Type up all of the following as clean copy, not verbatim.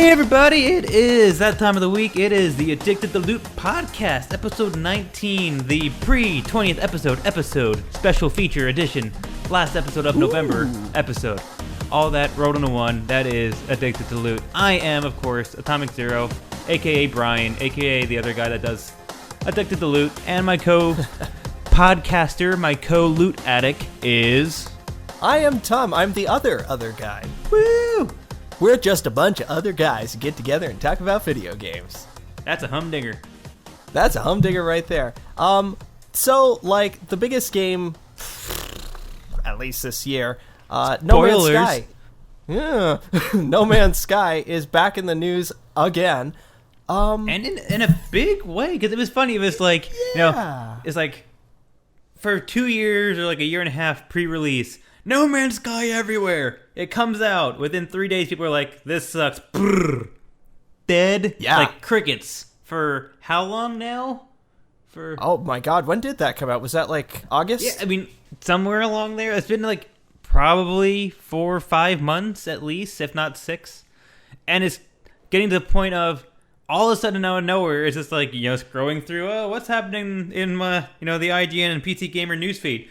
Hey everybody, it is that time of the week. It is the Addicted to Loot podcast, episode 19, the pre-20th episode, special feature edition, last episode of November episode. All that rolled into one, that is Addicted to Loot. I am, of course, Atomic Zero, aka Brian, aka the other guy that does Addicted to Loot, and my co-podcaster, my co-loot addict is... I am Tom, I'm the other guy. Woo! We're just a bunch of other guys who get together and talk about video games. That's a humdinger. That's a humdinger right there. So, like, the biggest game, at least this year, No Man's Sky. Yeah, No Man's Sky is back in the news again. And in a big way, because it was funny. It was like, it's like, for 2 years or like a year and a half pre-release, No Man's Sky everywhere. It comes out. Within 3 days, people are like, this sucks. Brrr. Dead. Yeah. Like crickets. For how long now? Oh my god, when did that come out? Was that like August? Yeah, I mean, somewhere along there. It's been like probably 4 or 5 months at least, if not 6. And it's getting to the point of all of a sudden out of nowhere, it's just like, scrolling through, what's happening in my, the IGN and PC Gamer newsfeed.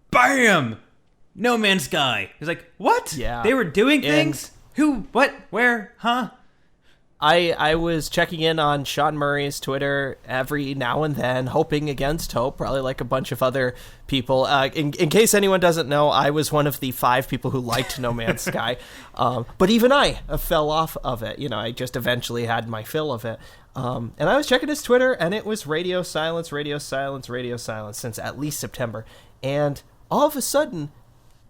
Bam! No Man's Sky. It's like, what? Yeah. They were doing things? Who? What? Where? Huh? I was checking in on Sean Murray's Twitter every now and then, hoping against hope, probably like a bunch of other people. In case anyone doesn't know, I was one of the 5 people who liked No Man's Sky. But even I fell off of it. I just eventually had my fill of it. And I was checking his Twitter, and it was radio silence since at least September. And all of a sudden,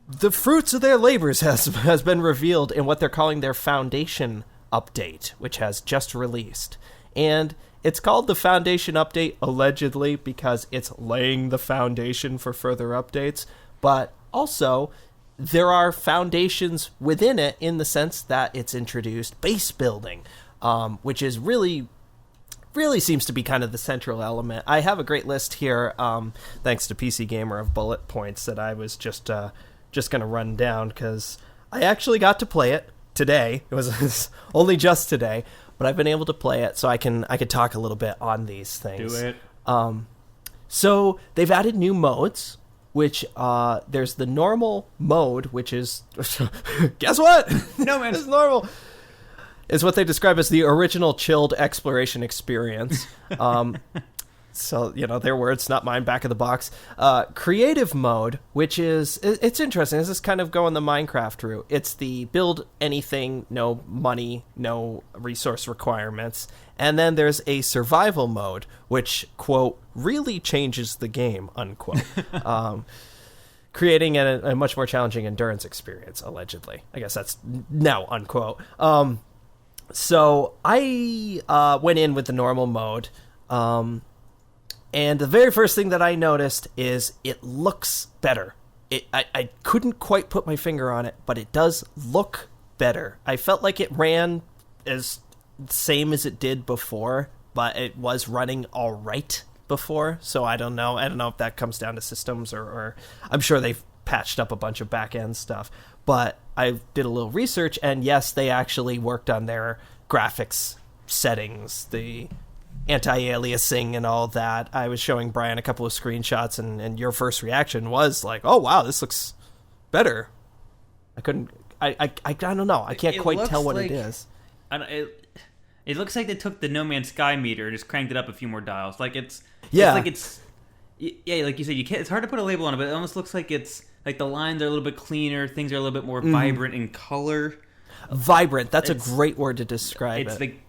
the fruits of their labors has been revealed in what they're calling their Foundation update, which has just released. And it's called the Foundation Update, allegedly, because it's laying the foundation for further updates. But also, there are foundations within it in the sense that it's introduced base building, which is really seems to be kind of the central element. I have a great list here, thanks to PC Gamer, of bullet points that I was just going to run down, because I actually got to play it today. It was only just today, but I've been able to play it, so I could talk a little bit on these things. Do it. So they've added new modes, which there's the normal mode, which is guess what? No man, it's normal. Is what they describe as the original chilled exploration experience. So, their words, not mine, back of the box. Creative mode, which is, it's interesting. This is kind of going the Minecraft route. It's the build anything, no money, no resource requirements. And then there's a survival mode, which, quote, really changes the game, unquote. Creating a much more challenging endurance experience, allegedly. I guess that's now, unquote. So I went in with the normal mode. And the very first thing that I noticed is it looks better. I couldn't quite put my finger on it, but it does look better. I felt like it ran as same as it did before, but it was running all right before. So I don't know. I don't know if that comes down to systems or I'm sure they've patched up a bunch of back-end stuff. But I did a little research, and yes, they actually worked on their graphics settings, the anti-aliasing and all that. I was showing Brian a couple of screenshots, and your first reaction was like, oh wow, this looks better. I don't know. I can't quite tell what it is. It looks like they took the No Man's Sky meter and just cranked it up a few more dials. Like like you said, it's hard to put a label on it, but it almost looks like it's like the lines are a little bit cleaner, things are a little bit more vibrant in color. Vibrant, that's a great word to describe it. It's like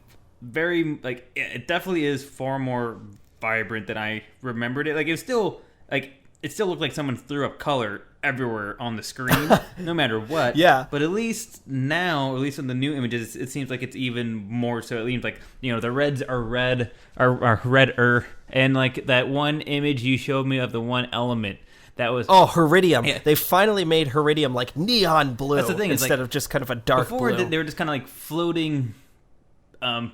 very, like, it definitely is far more vibrant than I remembered it. Like, it still looked like someone threw up color everywhere on the screen, no matter what. Yeah. But at least now, at least in the new images, it seems like it's even more so. It seems like, the reds are redder. And, like, that one image you showed me of the one element, that was... Oh, Heridium. Yeah. They finally made Heridium, like, neon blue. That's the thing. Instead of just kind of a dark blue. Before, they were just kind of, like, floating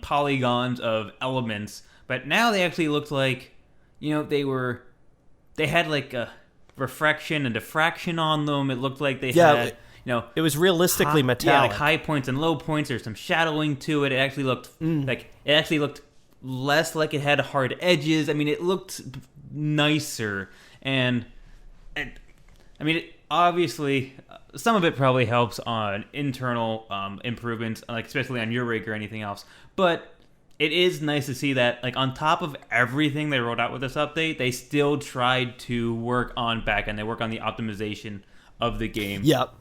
polygons of elements, but now they actually looked like, they had like a refraction and diffraction on them. It looked like they had, it was realistically metallic. Yeah, like high points and low points. There's some shadowing to it. It actually looked less like it had hard edges. I mean, it looked nicer, and I mean, obviously, some of it probably helps on internal improvements, like especially on your rig or anything else. But it is nice to see that, like, on top of everything they rolled out with this update, they still tried to work on backend. They work on the optimization of the game. Yep.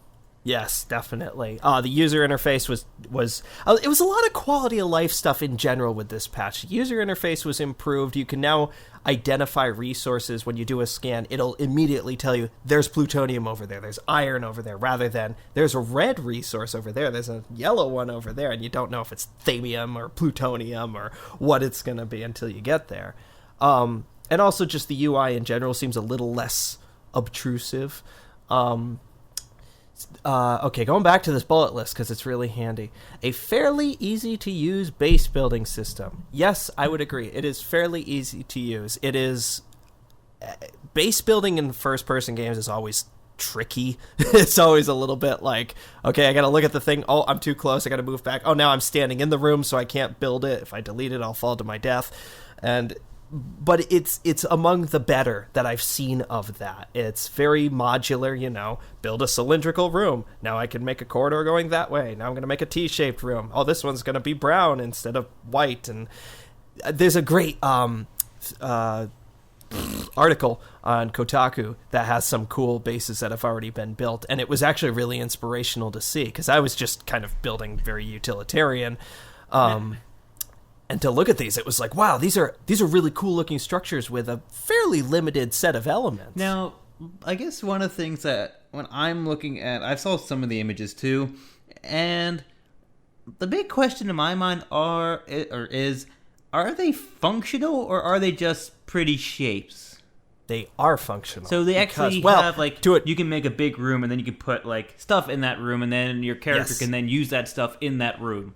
Yes, definitely. The user interface was it was a lot of quality of life stuff in general with this patch. The user interface was improved. You can now identify resources when you do a scan. It'll immediately tell you there's plutonium over there, there's iron over there, rather than there's a red resource over there, there's a yellow one over there, and you don't know if it's thamium or plutonium or what it's going to be until you get there. And also just the UI in general seems a little less obtrusive. Okay, going back to this bullet list because it's really handy. A fairly easy to use base building system. Yes, I would agree. It is fairly easy to use. It is base building in first person games is always tricky. It's always a little bit like, okay, I gotta look at the thing. Oh, I'm too close. I gotta move back. Oh, now I'm standing in the room, so I can't build it. If I delete it, I'll fall to my death. But it's among the better that I've seen of that. It's very modular, build a cylindrical room. Now I can make a corridor going that way. Now I'm going to make a T-shaped room. Oh, this one's going to be brown instead of white. And there's a great article on Kotaku that has some cool bases that have already been built. And it was actually really inspirational to see because I was just kind of building very utilitarian. And to look at these, it was like, wow, these are really cool looking structures with a fairly limited set of elements. Now, I guess one of the things that when I'm looking at, I saw some of the images too, and the big question in my mind are they functional or are they just pretty shapes? They are functional. So they actually have you can make a big room and then you can put like stuff in that room and then your character can then use that stuff in that room.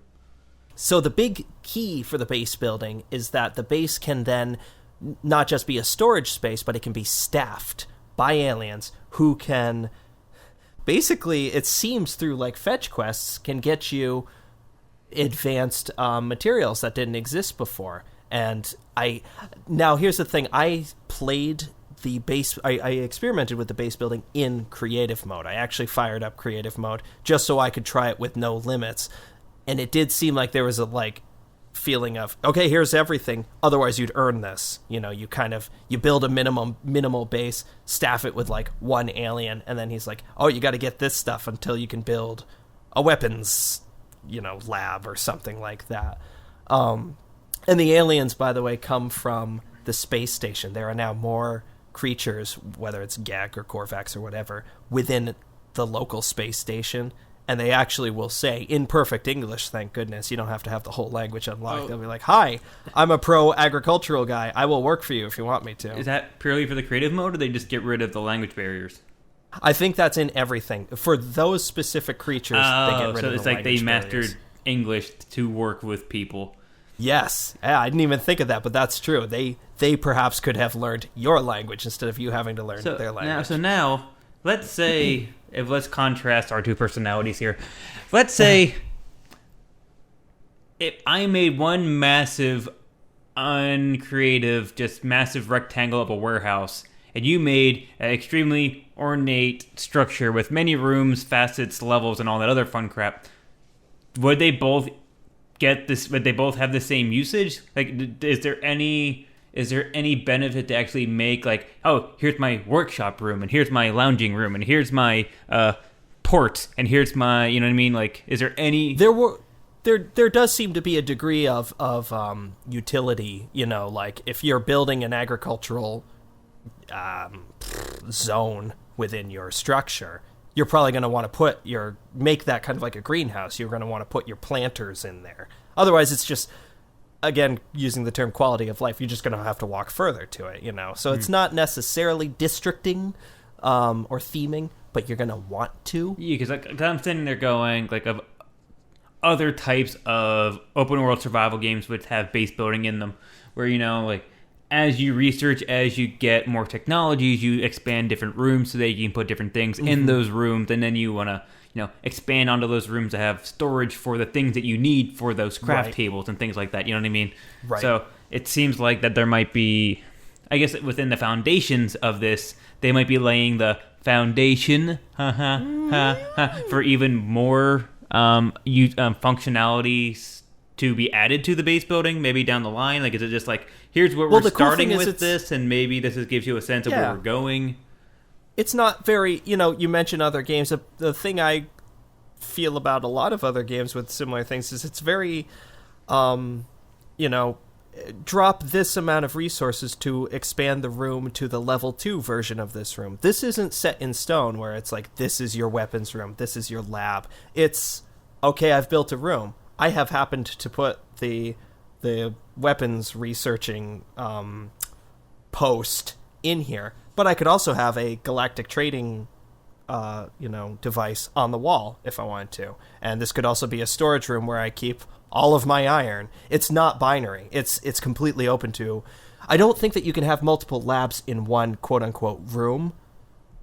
So the big key for the base building is that the base can then not just be a storage space, but it can be staffed by aliens who can, basically, it seems through like fetch quests, can get you advanced materials that didn't exist before. And now here's the thing, I experimented with the base building in creative mode. I actually fired up creative mode just so I could try it with no limits. And it did seem like there was a feeling of, okay, here's everything. Otherwise, you'd earn this. You build a minimal base, staff it with one alien, and then he's like, oh, you got to get this stuff until you can build a weapons, lab or something like that. And the aliens, by the way, come from the space station. There are now more creatures, whether it's Gag or Korvax or whatever, within the local space station. And they actually will say, in perfect English, thank goodness, you don't have to have the whole language unlocked. Oh. They'll be like, hi, I'm a pro-agricultural guy. I will work for you if you want me to. Is that purely for the creative mode, or they just get rid of the language barriers? I think that's in everything. For those specific creatures, they get rid of the language barriers. So it's like they mastered English to work with people. Yes. Yeah, I didn't even think of that, but that's true. They perhaps could have learned your language instead of you having to learn their language. Now, let's say... let's contrast our two personalities here. Let's say if I made one massive, uncreative, just massive rectangle of a warehouse, and you made an extremely ornate structure with many rooms, facets, levels, and all that other fun crap, would they both get this? Would they both have the same usage? Is there any benefit to actually make oh, here's my workshop room, and here's my lounging room, and here's my port, and here's my, you know what I mean? Is there any... There does seem to be a degree of utility, if you're building an agricultural zone within your structure, you're probably going to want to make that kind of like a greenhouse. You're going to want to put your planters in there. Otherwise, it's just... Again, using the term quality of life, you're just going to have to walk further to it, So it's not necessarily districting or theming, but you're going to want to. Yeah, because I'm sitting there going, of other types of open world survival games which have base building in them, where, as you research, as you get more technologies, you expand different rooms so that you can put different things in those rooms, and then you want to expand onto those rooms to have storage for the things that you need for those craft Right. tables and things like that. You know what I mean? Right. So it seems like that there might be, I guess, within the foundations of this, they might be laying the foundation for even more functionalities to be added to the base building, maybe down the line. Like, is it just like, here's where we're the cool starting thing is with this, and maybe this gives you a sense of where we're going? It's not very, you mentioned other games. The thing I feel about a lot of other games with similar things is it's very, drop this amount of resources to expand the room to the level 2 version of this room. This isn't set in stone where it's like, this is your weapons room, this is your lab. It's, okay, I've built a room. I have happened to put the weapons researching post in here, but I could also have a galactic trading device on the wall if I wanted to. And this could also be a storage room where I keep all of my iron. It's not binary. It's completely open to... I don't think that you can have multiple labs in one quote-unquote room.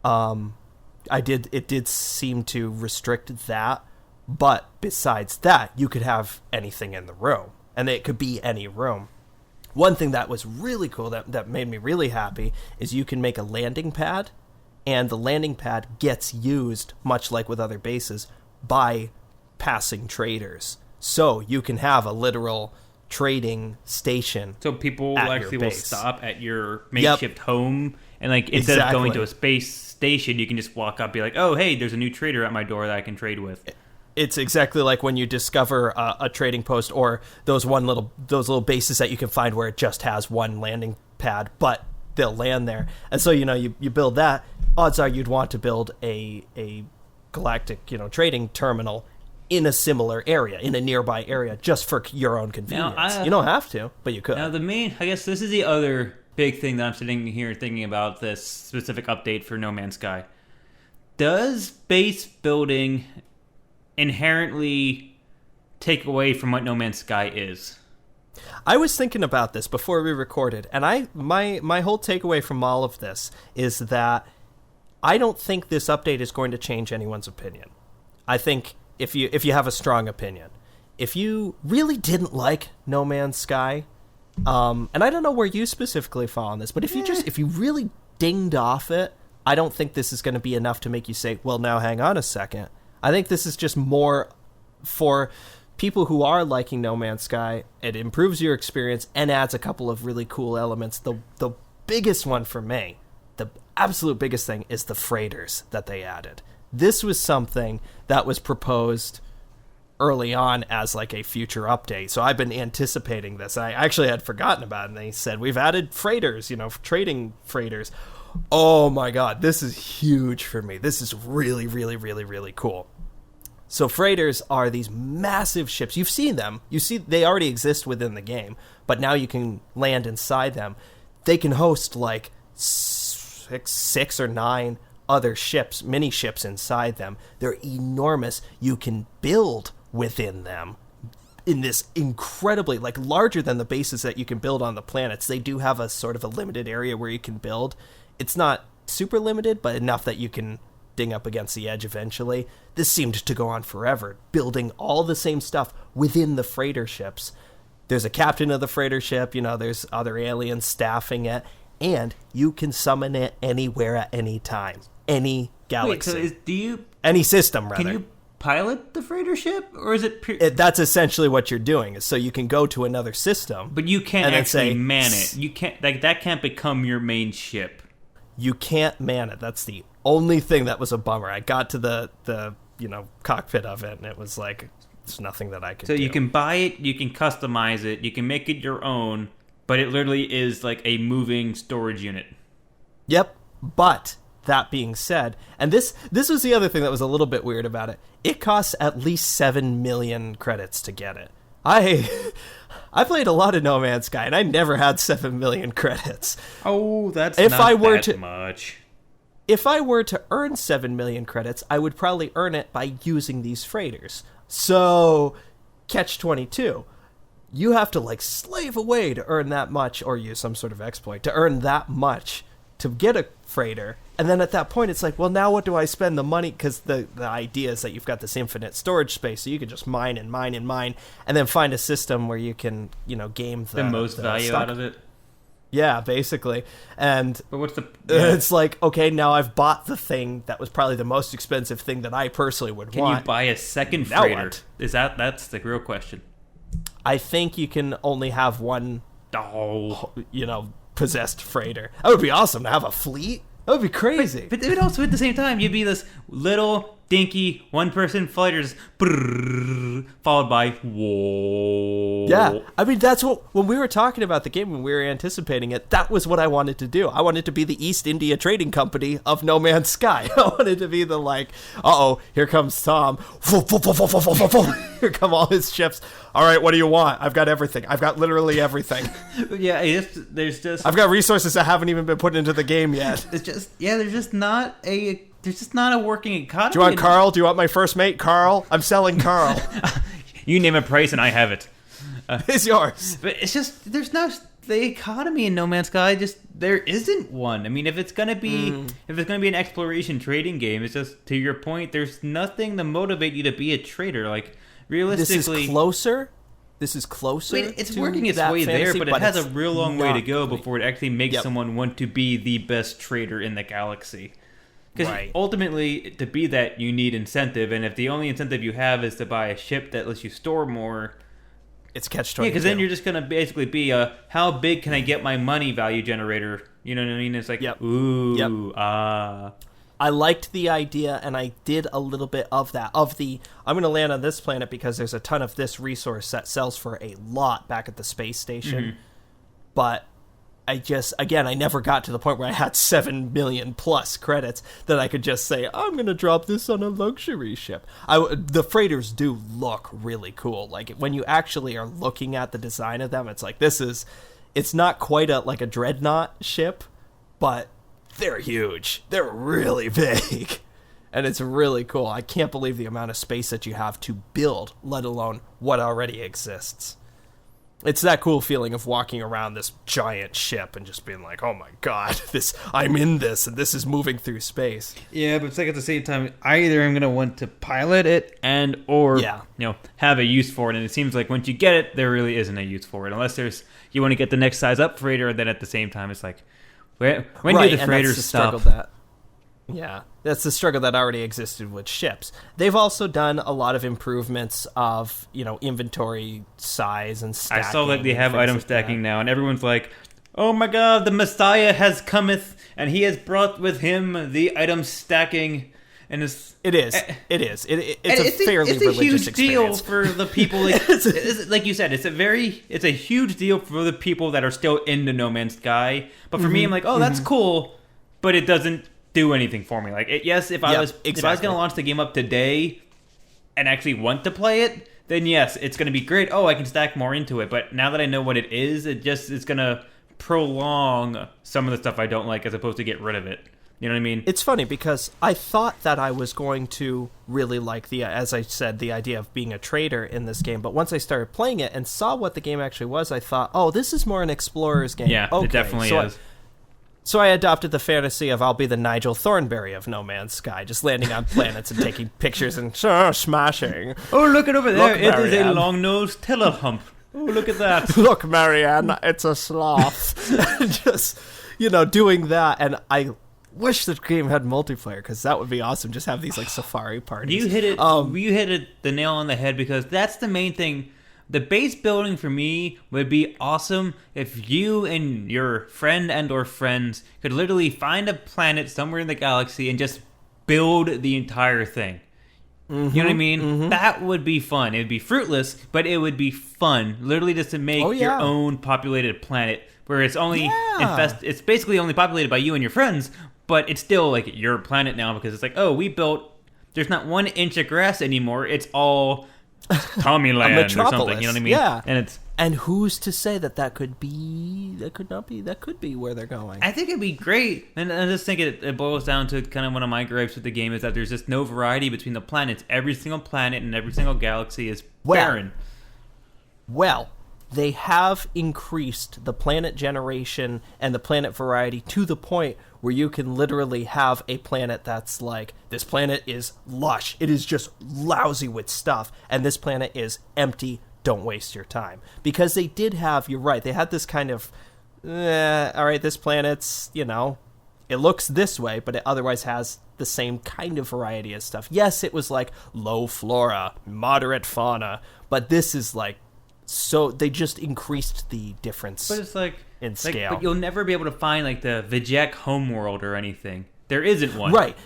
It did seem to restrict that, but besides that, you could have anything in the room, and it could be any room. One thing that was really cool that made me really happy is you can make a landing pad, and the landing pad gets used, much like with other bases, by passing traders. So you can have a literal trading station. So people actually will stop at your Yep. makeshift home, and like instead of going to a space station, you can just walk up, and be like, "Oh, hey, there's a new trader at my door that I can trade with." It's exactly like when you discover a trading post, or those little bases that you can find where it just has one landing pad, but they'll land there. And so you build that. Odds are you'd want to build a galactic trading terminal in a similar area, in a nearby area, just for your own convenience. You don't have to, but you could. Now, I guess this is the other big thing that I'm sitting here thinking about this specific update for No Man's Sky. Does base building inherently take away from what No Man's Sky is? I was thinking about this before we recorded, and my whole takeaway from all of this is that I don't think this update is going to change anyone's opinion. I think if you have a strong opinion, if you really didn't like No Man's Sky, and I don't know where you specifically fall on this, but if you really dinged off it, I don't think this is going to be enough to make you say, well, now hang on a second. I think this is just more for people who are liking No Man's Sky. It improves your experience and adds a couple of really cool elements. The biggest one for me, the absolute biggest thing, is the freighters that they added. This was something that was proposed early on as like a future update. So I've been anticipating this. I actually had forgotten about it, and they said, we've added freighters, trading freighters. Oh my God, this is huge for me. This is really, really, really, really cool. So freighters are these massive ships. You've seen them. You see they already exist within the game, but now you can land inside them. They can host like six or nine other ships, mini ships inside them. They're enormous. You can build within them in this incredibly, like, larger than the bases that you can build on the planets. They do have a sort of a limited area where you can build. It's not super limited, but enough that you can ding up against the edge eventually. This seemed to go on forever, building all the same stuff within the freighter ships. There's a captain of the freighter ship, there's other aliens staffing it, and you can summon it anywhere at any time. Any galaxy. Wait, so any system, rather. Can you pilot the freighter ship, or is it... That's essentially what you're doing, so you can go to another system. But you can't actually man it. You can't, that can't become your main ship. You can't man it. That's the only thing that was a bummer. I got to the cockpit of it, and it was like, there's nothing that I could do. So you can buy it, you can customize it, you can make it your own, but it literally is like a moving storage unit. Yep, but that being said, and this was the other thing that was a little bit weird about it, it costs at least 7 million credits to get it. I played a lot of No Man's Sky, and I never had 7 million credits. Oh, that's not that much. If I were to earn 7 million credits, I would probably earn it by using these freighters. So, catch-22. You have to, slave away to earn that much, or use some sort of exploit, to earn that much to get a freighter, And then at that point, it's like, well, now what do I spend the money? Because the idea is that you've got this infinite storage space, so you can just mine and mine and mine, and then find a system where you can, game the most value stock. out of it. Yeah, basically. And but what's the? It's like, okay, now I've bought the thing that was probably the most expensive thing that I personally would want. Can you buy a second Now freighter? what? That's the real question. I think you can only have one, Oh. possessed freighter. That would be awesome to have a fleet. That would be crazy. But it would also at the same time, you'd be this little dinky one-person fighter, just followed by whoa. Yeah, I mean that's when we were talking about the game, when we were anticipating it, that was what I wanted to do. I wanted to be the East India Trading Company of No Man's Sky. I wanted to be the here comes Tom. Here come all his ships. All right, what do you want? I've got everything. I've got literally everything. Yeah, I've got resources that haven't even been put into the game yet. There's just not a working economy. Do you want Carl? Do you want my first mate, Carl? I'm selling Carl. You name a price and I have it. It's yours. But it's just there's no the economy in No Man's Sky. Just there isn't one. I mean, if it's gonna be an exploration trading game, it's just to your point. There's nothing to motivate you to be a trader. Like realistically, This is closer. It's working its way there, but it has a real long way to go before it actually makes someone want to be the best trader in the galaxy. Because ultimately, to be that, you need incentive, and if the only incentive you have is to buy a ship that lets you store more, it's catch-22. Yeah, because then you're just going to basically be a, how big can I get my money value generator? You know what I mean? It's like, I liked the idea, and I did a little bit of that. I'm going to land on this planet because there's a ton of this resource that sells for a lot back at the space station. Mm-hmm. But I never got to the point where I had 7 million plus credits that I could just say, I'm going to drop this on a luxury ship. The freighters do look really cool. Like, when you actually are looking at the design of them, it's like, it's not quite like a dreadnought ship, but they're huge. They're really big. And it's really cool. I can't believe the amount of space that you have to build, let alone what already exists. It's that cool feeling of walking around this giant ship and just being like, oh my god, I'm in this, and this is moving through space. Yeah, but it's like at the same time, either I'm going to want to pilot it or have a use for it. And it seems like once you get it, there really isn't a use for it. Unless you want to get the next size up freighter, and then at the same time, it's like, when do the freighters stop? That's the struggle that already existed with ships. They've also done a lot of improvements of, inventory size and stacking. I saw that they have item stacking now, and everyone's like, oh my god, the Messiah has cometh, and he has brought with him the item stacking. And it's a fairly religious huge deal experience. for the people. Like you said, it's a huge deal for the people that are still into No Man's Sky. But for me, I'm like, that's cool, but it doesn't do anything for me. Like, if I was going to launch the game up today and actually want to play it, then yes, it's going to be great. Oh, I can stack more into it. But now that I know what it is, it's going to prolong some of the stuff I don't like, as opposed to get rid of it. You know what I mean? It's funny because I thought that I was going to really like as I said, the idea of being a trader in this game. But once I started playing it and saw what the game actually was, I thought, oh, this is more an explorer's game. Yeah, it definitely is. So I adopted the fantasy of I'll be the Nigel Thornberry of No Man's Sky, just landing on planets and taking pictures and smashing. Oh, look it over there. It is a long-nosed telehump. Oh, look at that. Look, Marianne, it's a sloth. Just, doing that. And I wish the game had multiplayer, because that would be awesome. Just have these safari parties. You hit it. You hit it the nail on the head, because that's the main thing. The base building for me would be awesome if you and your friend and or friends could literally find a planet somewhere in the galaxy and just build the entire thing. Mm-hmm, you know what I mean? Mm-hmm. That would be fun. It would be fruitless, but it would be fun. Literally just to make your own populated planet where it's only it's basically only populated by you and your friends, but it's still like your planet now, because it's like, there's not 1 inch of grass anymore. It's all Tommy Land or something, you know what I mean? Yeah. And who's to say that could be where they're going? I think it'd be great. And I just think it boils down to kind of one of my gripes with the game, is that there's just no variety between the planets. Every single planet and every single galaxy is barren. Well, they have increased the planet generation and the planet variety to the point where you can literally have a planet that's like, this planet is lush, it is just lousy with stuff, and this planet is empty, don't waste your time. Because they did have, you're right, they had this kind of, all right, this planet's, it looks this way, but it otherwise has the same kind of variety of stuff. Yes, it was like low flora, moderate fauna, but this is like, so they just increased the difference. But it's like in scale. But you'll never be able to find like the Vijek homeworld or anything. There isn't one. Right.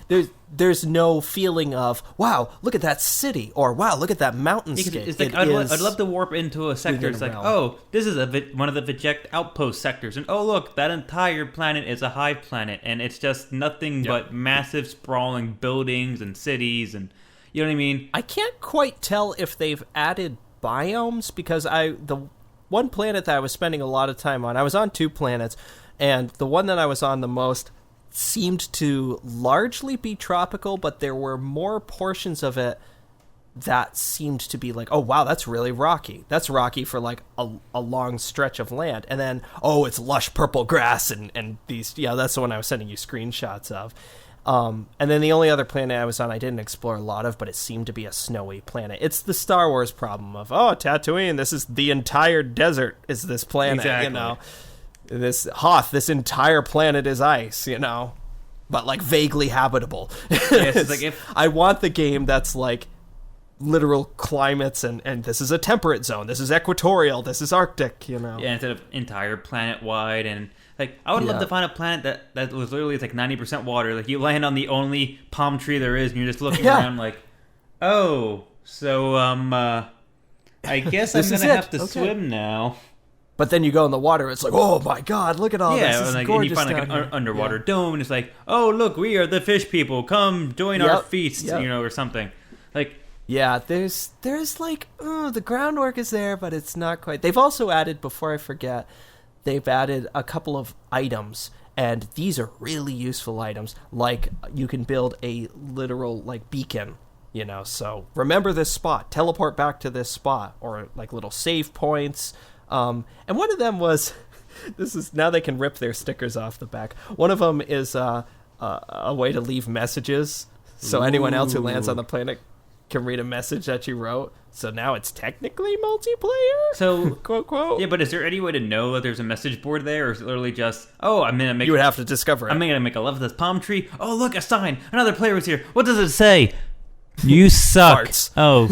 There's no feeling of, wow, look at that city, or wow, look at that mountainscape. It's like I'd love to warp into a sector. It's like, oh, this is one of the Vijek outpost sectors, and oh look, that entire planet is a hive planet, and it's just nothing but massive sprawling buildings and cities, and you know what I mean? I can't quite tell if they've added biomes, because the one planet that I was spending a lot of time on, I was on 2 planets, and the one that I was on the most seemed to largely be tropical, but there were more portions of it that seemed to be like, oh wow, that's really rocky. That's rocky for like a long stretch of land. And then, oh, it's lush purple grass and these, that's the one I was sending you screenshots of. And then the only other planet I was on I didn't explore a lot of, but it seemed to be a snowy planet. It's the Star Wars problem of, oh, Tatooine, this is the entire desert is this planet, exactly. This Hoth, this entire planet is ice, but like vaguely habitable. Yes, it's like I want the game that's like literal climates and this is a temperate zone, this is equatorial, this is Arctic, Yeah, instead of entire planet wide, and like I would love to find a planet that was literally it's like 90% water. Like you land on the only palm tree there is, and you're just looking around like, oh, so I guess I'm gonna have to swim now. But then you go in the water, it's like, oh my god, look at all this. This is gorgeous. And you find like an underwater dome, and it's like, oh look, we are the fish people. Come join our feast, or something. Like, yeah, there's like, the groundwork is there, but it's not quite. They've also added, before I forget, they've added a couple of items, and these are really useful items. Like you can build a literal like beacon. So remember this spot, teleport back to this spot, or like little save points. And one of them was, this is, now they can rip their stickers off the back. One of them is a way to leave messages, so anyone else who lands on the planet can read a message that you wrote. So now it's technically multiplayer. So quote quote. Yeah, but is there any way to know that there's a message board there, or is it literally just, oh, I'm gonna make? You would have to discover it. I'm gonna make a love of this palm tree. Oh, look, a sign. Another player was here. What does it say? You suck. Farts. Oh,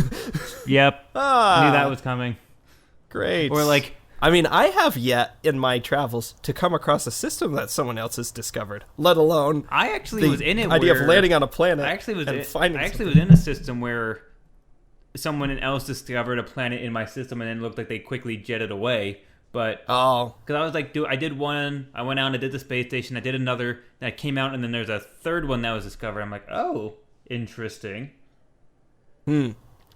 yep. I knew that was coming. Great. Or like, I mean, I have yet in my travels to come across a system that someone else has discovered, let alone I actually was in it. Idea of landing on a planet. I actually was in a system where someone else discovered a planet in my system and then looked like they quickly jetted away. But because I was like, dude, I did one. I went out and I did the space station. I did another. And I came out and then there's a third one that was discovered. I'm like, oh, interesting.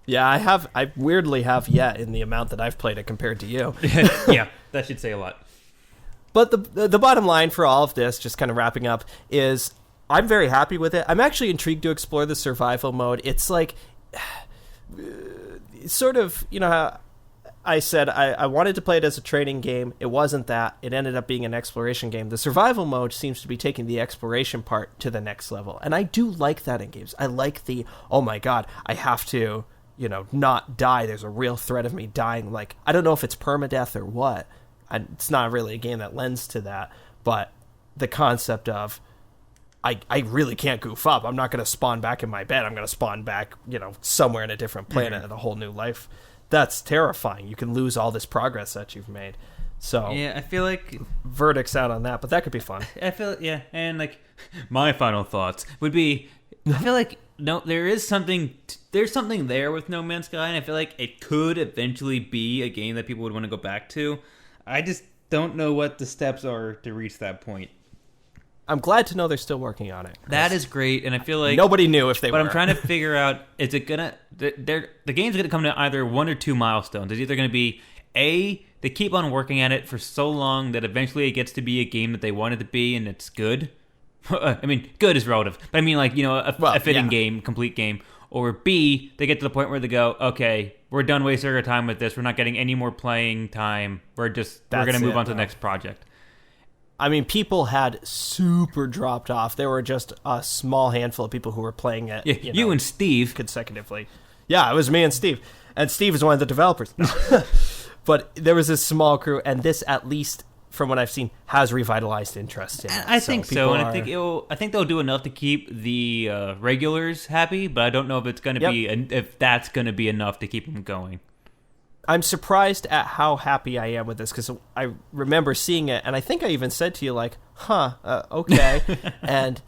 Yeah, I weirdly have yet in the amount that I've played it compared to you. Yeah, that should say a lot. But the bottom line for all of this, just kind of wrapping up, is I'm very happy with it. I'm actually intrigued to explore the survival mode. It's like, sort of, how I said I wanted to play it as a training game. It wasn't that. It ended up being an exploration game. The survival mode seems to be taking the exploration part to the next level. And I do like that in games. I like the, oh my god, I have to, not die. There's a real threat of me dying. Like, I don't know if it's permadeath or what. It's not really a game that lends to that. But the concept of, I really can't goof up. I'm not going to spawn back in my bed. I'm going to spawn back, somewhere in a different planet at a whole new life. That's terrifying. You can lose all this progress that you've made. So yeah, I feel like verdicts out on that, but that could be fun. And like my final thoughts would be, I feel like there's something there with No Man's Sky, and I feel like it could eventually be a game that people would want to go back to. I just don't know what the steps are to reach that point. I'm glad to know they're still working on it. That is great, and I feel like nobody knew if they were. But I'm trying to figure out, is it gonna? The game's gonna come to either one or two milestones. It's either gonna be they keep on working at it for so long that eventually it gets to be a game that they want it to be, and it's good. I mean, good is relative, but I mean, like, a fitting game, complete game. or B, they get to the point where they go, okay, we're done wasting our time with this. We're not getting any more playing time. We're going to move on to the next project. I mean, people had super dropped off. There were just a small handful of people who were playing it. Yeah, you and Steve. Consecutively. Yeah, it was me and Steve. And Steve is one of the developers. But there was this small crew, and this, at least from what I've seen, has revitalized interest in it. I think so, and I think they'll do enough to keep the regulars happy, but I don't know if it's going to be if that's going to be enough to keep them going. I'm surprised at how happy I am with this, because I remember seeing it, and I think I even said to you, like, okay. And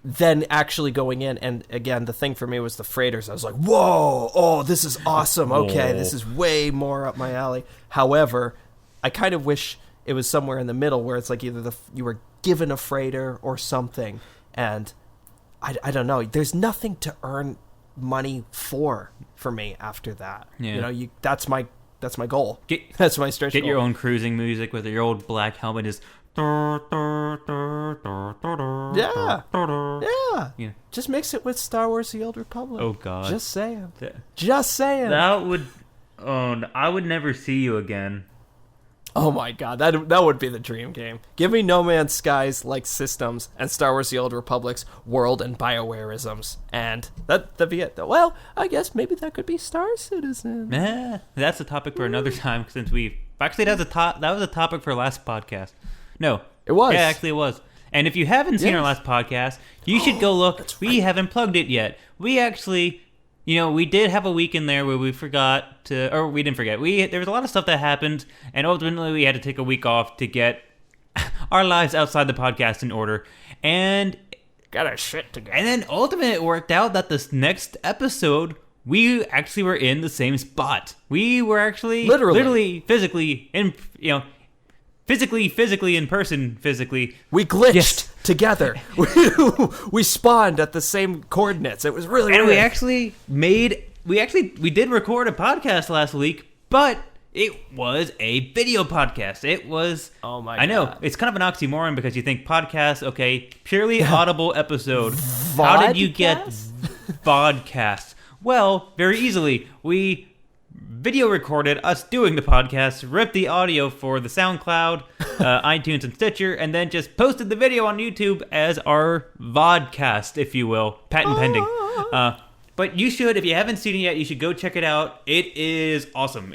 then actually going in, and again, the thing for me was the freighters. I was like, whoa, oh, this is awesome. Okay, this is way more up my alley. However, I kind of wish it was somewhere in the middle where it's like either you were given a freighter or something, and I don't know. There's nothing to earn money for me after that. Yeah. You know, that's my goal. That's my stretch goal. Get your own cruising music with your old black helmet is... Yeah. Just mix it with Star Wars: The Old Republic. Oh God. Just saying. I would never see you again. Oh my God, that would be the dream game. Give me No Man's Skies like systems and Star Wars: The Old Republic's world and BioWare-isms, and that'd be it. Well, I guess maybe that could be Star Citizen. That's a topic for another time, since that was a topic for last podcast. No, it was. Yeah, actually, it was. And if you haven't seen our last podcast, you should go look. Right. We haven't plugged it yet. We actually, we did have a week in there where we forgot to, or we didn't forget. There was a lot of stuff that happened, and ultimately we had to take a week off to get our lives outside the podcast in order. And got our shit together. And then ultimately it worked out that this next episode, we actually were in the same spot. We were actually literally physically in, physically in person, physically. We glitched together. We spawned at the same coordinates. It was really weird. And we did record a podcast last week, but it was a video podcast. It was... Oh my God. I know. It's kind of an oxymoron because you think podcast, okay, purely audible episode. Vodcast? How did you get vodcast? Well, very easily. We video recorded us doing the podcast, ripped the audio for the SoundCloud, iTunes, and Stitcher, and then just posted the video on YouTube as our vodcast, if you will. Patent pending. But you should, if you haven't seen it yet, you should go check it out. It is awesome.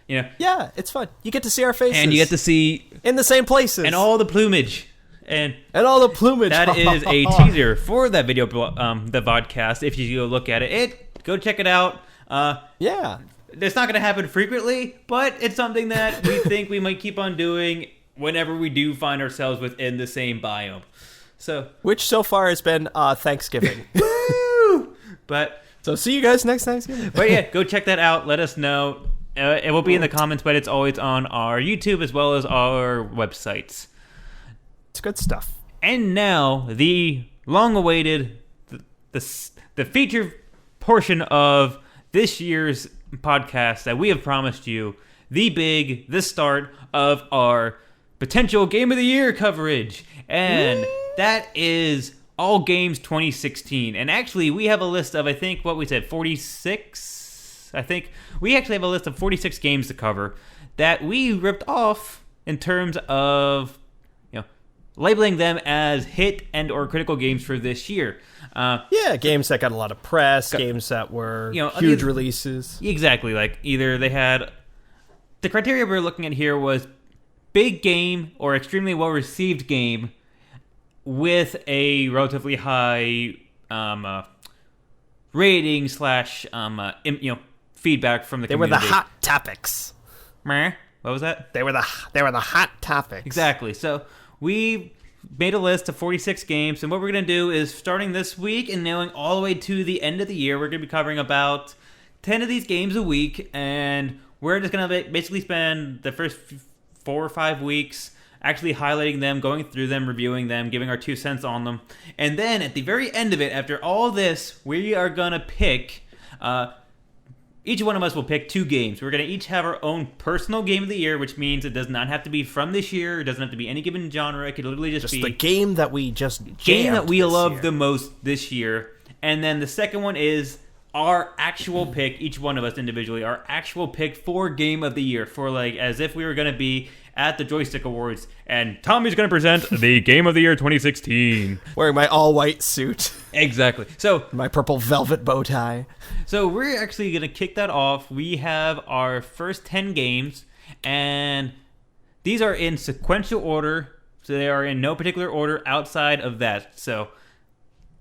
Yeah, it's fun. You get to see our faces. And you get to see... in the same places. And all the plumage. And all the plumage. That is a teaser for that video, the vodcast. If you go look at it, go check it out. Yeah. It's not going to happen frequently, but it's something that we think we might keep on doing whenever we do find ourselves within the same biome. Which so far has been Thanksgiving. Woo! So see you guys next Thanksgiving. But yeah, go check that out. Let us know. It will be in the comments, but it's always on our YouTube as well as our websites. It's good stuff. And now, the long-awaited, the feature portion of this year's podcast that we have promised you, the start of our potential Game of the Year coverage. And that is All Games 2016. And actually, we have a list of, I think, 46? I think we actually have a list of 46 games to cover that we ripped off in terms of, labeling them as hit and or critical games for this year. Games that got a lot of press, games that were huge releases. Exactly, like either they had... The criteria we were looking at here was big game or extremely well-received game with a relatively high rating / feedback from the community. They were the hot topics. What was that? They were the hot topics. Exactly. So we made a list of 46 games, and what we're going to do is, starting this week and going all the way to the end of the year, we're going to be covering about 10 of these games a week, and we're just going to basically spend the first 4 or 5 weeks actually highlighting them, going through them, reviewing them, giving our 2 cents on them. And then at the very end of it, after all this, we are going to pick... each one of us will pick 2 games. We're going to each have our own personal game of the year, which means it does not have to be from this year. It doesn't have to be any given genre. It could literally just be... the game that we just game that we love the most this year. And then the second one is our actual pick, each one of us individually, our actual pick for Game of the Year, for like as if we were going to be at the Joystick Awards, and Tommy's going to present the Game of the Year 2016. Wearing my all-white suit. Exactly. So my purple velvet bow tie. So we're actually going to kick that off. We have our first 10 games, and these are in sequential order, so they are in no particular order outside of that. So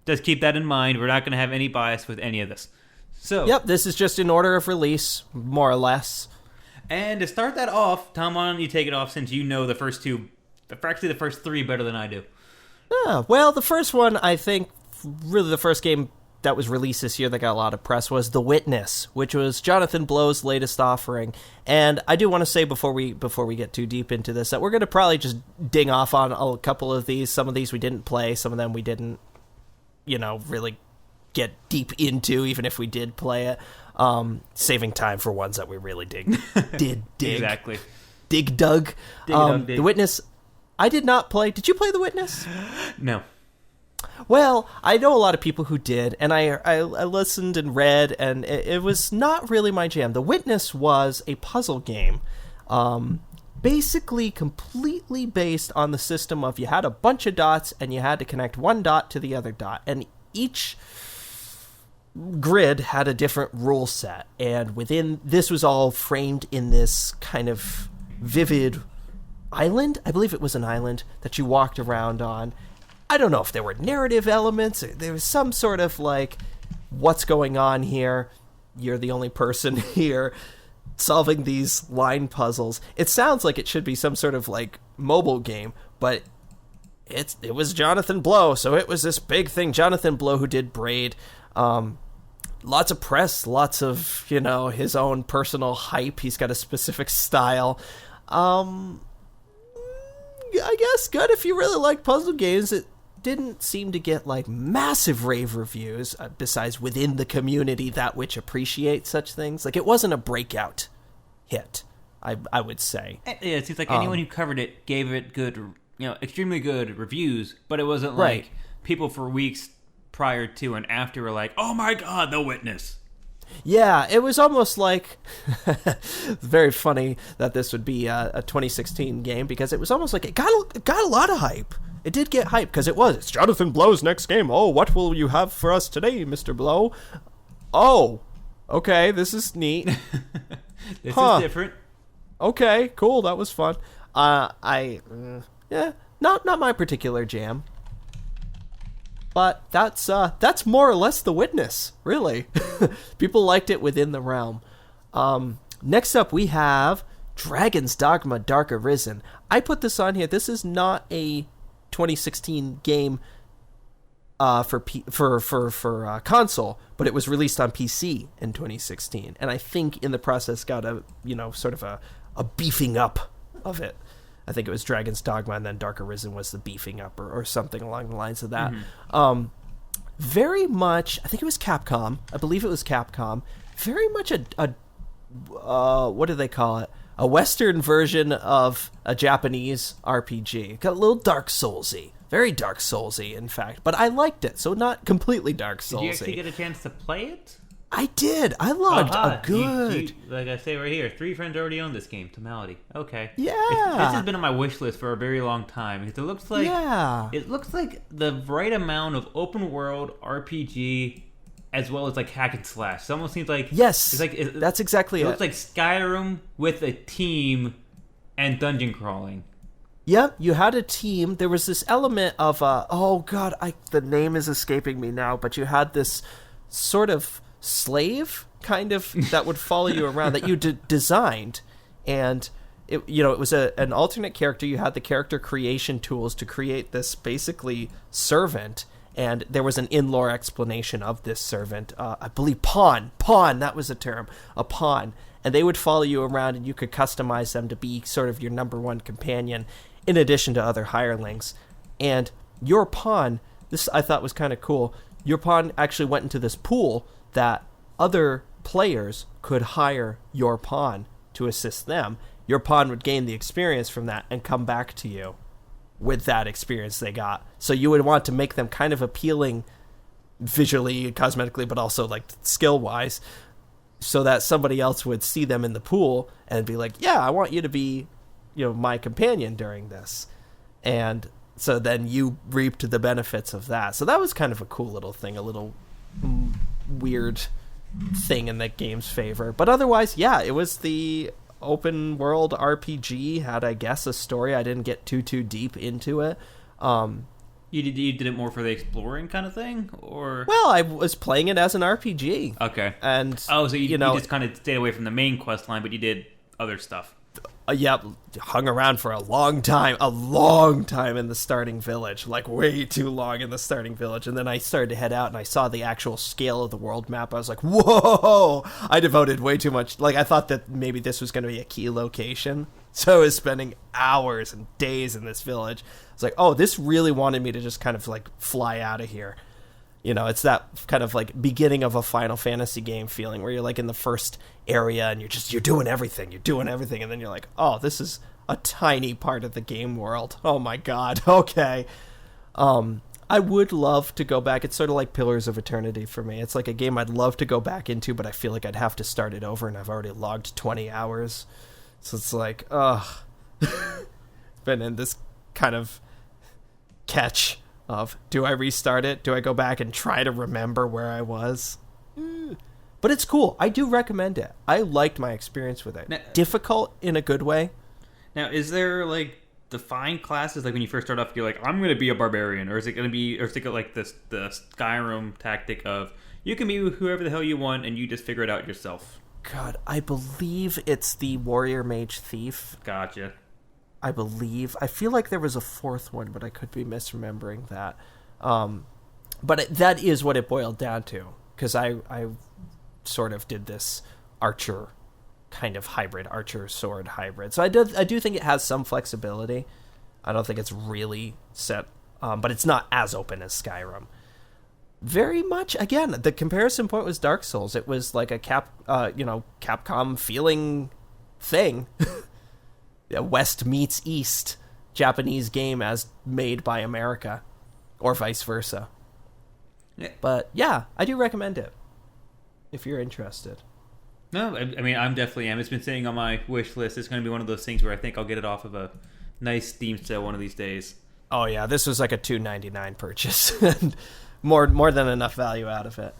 just keep that in mind. We're not going to have any bias with any of this. So yep, this is just in order of release, more or less. And to start that off, Tom, why don't you take it off since you know the first two, actually the first three better than I do. Well, the first one, I think, really the first game that was released this year that got a lot of press was The Witness, which was Jonathan Blow's latest offering. And I do want to say before we get too deep into this that we're going to probably just ding off on a couple of these. Some of these we didn't play, some of them we didn't, really get deep into, even if we did play it. Saving time for ones that we really did dig. Exactly. Dug. The Witness, I did not play. Did you play The Witness? No. Well, I know a lot of people who did, and I listened and read, and it was not really my jam. The Witness was a puzzle game, basically completely based on the system of you had a bunch of dots, and you had to connect one dot to the other dot, and each grid had a different rule set, and within this was all framed in this kind of vivid island. I believe it was an island that you walked around on. I don't know if there were narrative elements. There was some sort of like, what's going on here? You're the only person here solving these line puzzles. It sounds like it should be some sort of like mobile game, but it was Jonathan Blow, so it was this big thing. Jonathan Blow, who did Braid. Lots of press, lots of, his own personal hype. He's got a specific style. I guess good if you really like puzzle games. It didn't seem to get like massive rave reviews, besides within the community that which appreciates such things. Like, it wasn't a breakout hit, I would say. Yeah, it seems like anyone who covered it gave it good, extremely good reviews, but it wasn't like people for weeks prior to and after were like, oh my god, The Witness. Yeah, it was almost like it's very funny that this would be a 2016 game, because it was almost like it got a lot of hype. It did get hype because it's Jonathan Blow's next game. Oh, what will you have for us today, Mr. Blow? Oh, okay, this is neat. This is different. Okay, cool, that was fun. Not my particular jam. But that's more or less The Witness, really. People liked it within the realm. Next up, we have Dragon's Dogma: Dark Arisen. I put this on here. This is not a 2016 game for console, but it was released on PC in 2016, and I think in the process got a sort of a beefing up of it. I think it was Dragon's Dogma, and then Dark Arisen was the beefing up, or something along the lines of that. Mm-hmm. Very much, I think it was Capcom. I believe it was Capcom. Very much a what do they call it? A Western version of a Japanese RPG. Got a little Dark Soulsy. Very Dark Soulsy, in fact. But I liked it, so not completely Dark Soulsy. Did you actually get a chance to play it? I did. I loved a good... like I say right here, 3 friends already own this game, Tomality. Okay. Yeah. This has been on my wish list for a very long time, because it looks like the right amount of open world RPG as well as like hack and slash. It almost seems like... Yes, that's exactly it. It looks like Skyrim with a team and dungeon crawling. Yep, you had a team. There was this element of... the name is escaping me now, but you had this sort of slave kind of that would follow you around that you designed, and it was an alternate character. You had the character creation tools to create this basically servant, and there was an in-lore explanation of this servant. I believe pawn, that was the term, a pawn, and they would follow you around, and you could customize them to be sort of your number one companion in addition to other hirelings. And your pawn, this I thought was kind of cool, your pawn actually went into this pool that other players could hire your pawn to assist them. Your pawn would gain the experience from that and come back to you with that experience they got. So you would want to make them kind of appealing visually, cosmetically, but also like skill wise, so that somebody else would see them in the pool and be like, yeah, I want you to be, my companion during this. And so then you reaped the benefits of that. So that was kind of a cool little thing, a little weird thing in the game's favor. But otherwise, yeah, it was the open world RPG, had, I guess, a story. I didn't get too deep into it. You did it more for the exploring kind of thing, or? Well, I was playing it as an RPG. Okay. And so you just kind of stayed away from the main quest line, but you did other stuff. Yep, hung around for a long time in the starting village, like way too long in the starting village. And then I started to head out and I saw the actual scale of the world map. I was like, whoa, I devoted way too much. Like, I thought that maybe this was going to be a key location. So I was spending hours and days in this village. It's like, oh, this really wanted me to just kind of like fly out of here. It's that kind of like beginning of a Final Fantasy game feeling where you're like in the first area and you're doing everything. And then you're like, oh, this is a tiny part of the game world. Oh my God. Okay. I would love to go back. It's sort of like Pillars of Eternity for me. It's like a game I'd love to go back into, but I feel like I'd have to start it over and I've already logged 20 hours. So it's like, been in this kind of catch of, do I restart it? Do I go back and try to remember where I was? But it's cool. I do recommend it. I liked my experience with it. Now, difficult in a good way. Now, is there like defined classes? Like when you first start off, you're like, I'm going to be a barbarian, or is it like the Skyrim tactic of you can be whoever the hell you want and you just figure it out yourself? God, I believe it's the warrior mage thief. Gotcha. I believe. I feel like there was a fourth one, but I could be misremembering that. But that is what it boiled down to, because I sort of did this archer kind of hybrid, archer sword hybrid. So I do think it has some flexibility. I don't think it's really set, but it's not as open as Skyrim. Very much, again, the comparison point was Dark Souls. It was like a Capcom feeling thing. West meets East, Japanese game as made by America, or vice versa. Yeah. But yeah, I do recommend it if you're interested. No, I mean, I'm definitely am. It's been sitting on my wish list. It's going to be one of those things where I think I'll get it off of a nice Steam sale one of these days. Oh yeah, this was like a $2.99 purchase, and more than enough value out of it.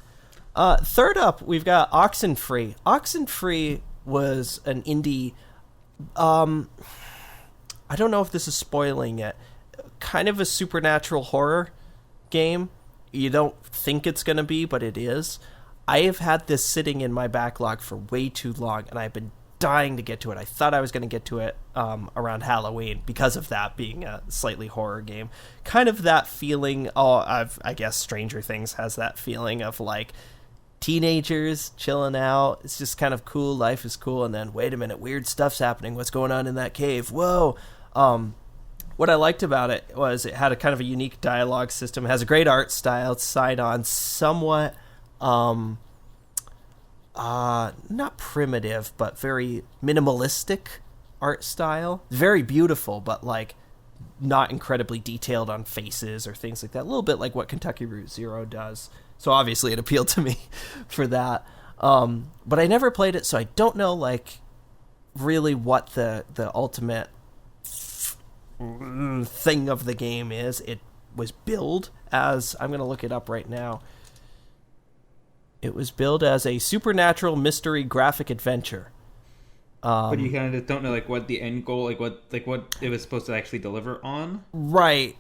Third up, we've got Oxenfree. Oxenfree was an indie. I don't know if this is spoiling it. Kind of a supernatural horror game. You don't think it's going to be, but it is. I have had this sitting in my backlog for way too long, and I've been dying to get to it. I thought I was going to get to it around Halloween because of that being a slightly horror game. Kind of that feeling. I guess Stranger Things has that feeling of like teenagers chilling out. It's just kind of cool. Life is cool. And then, wait a minute, weird stuff's happening. What's going on in that cave? Whoa. What I liked about it was it had a kind of a unique dialogue system. It has a great art style. It's side-on, somewhat, not primitive, but very minimalistic art style. Very beautiful, but like not incredibly detailed on faces or things like that. A little bit like what Kentucky Route Zero does. So obviously it appealed to me for that. But I never played it, so I don't know like really what the ultimate thing of the game is. It was billed as, I'm going to look it up right now. It was billed as a supernatural mystery graphic adventure. But you kind of don't know like what the end goal, like what it was supposed to actually deliver on. Right.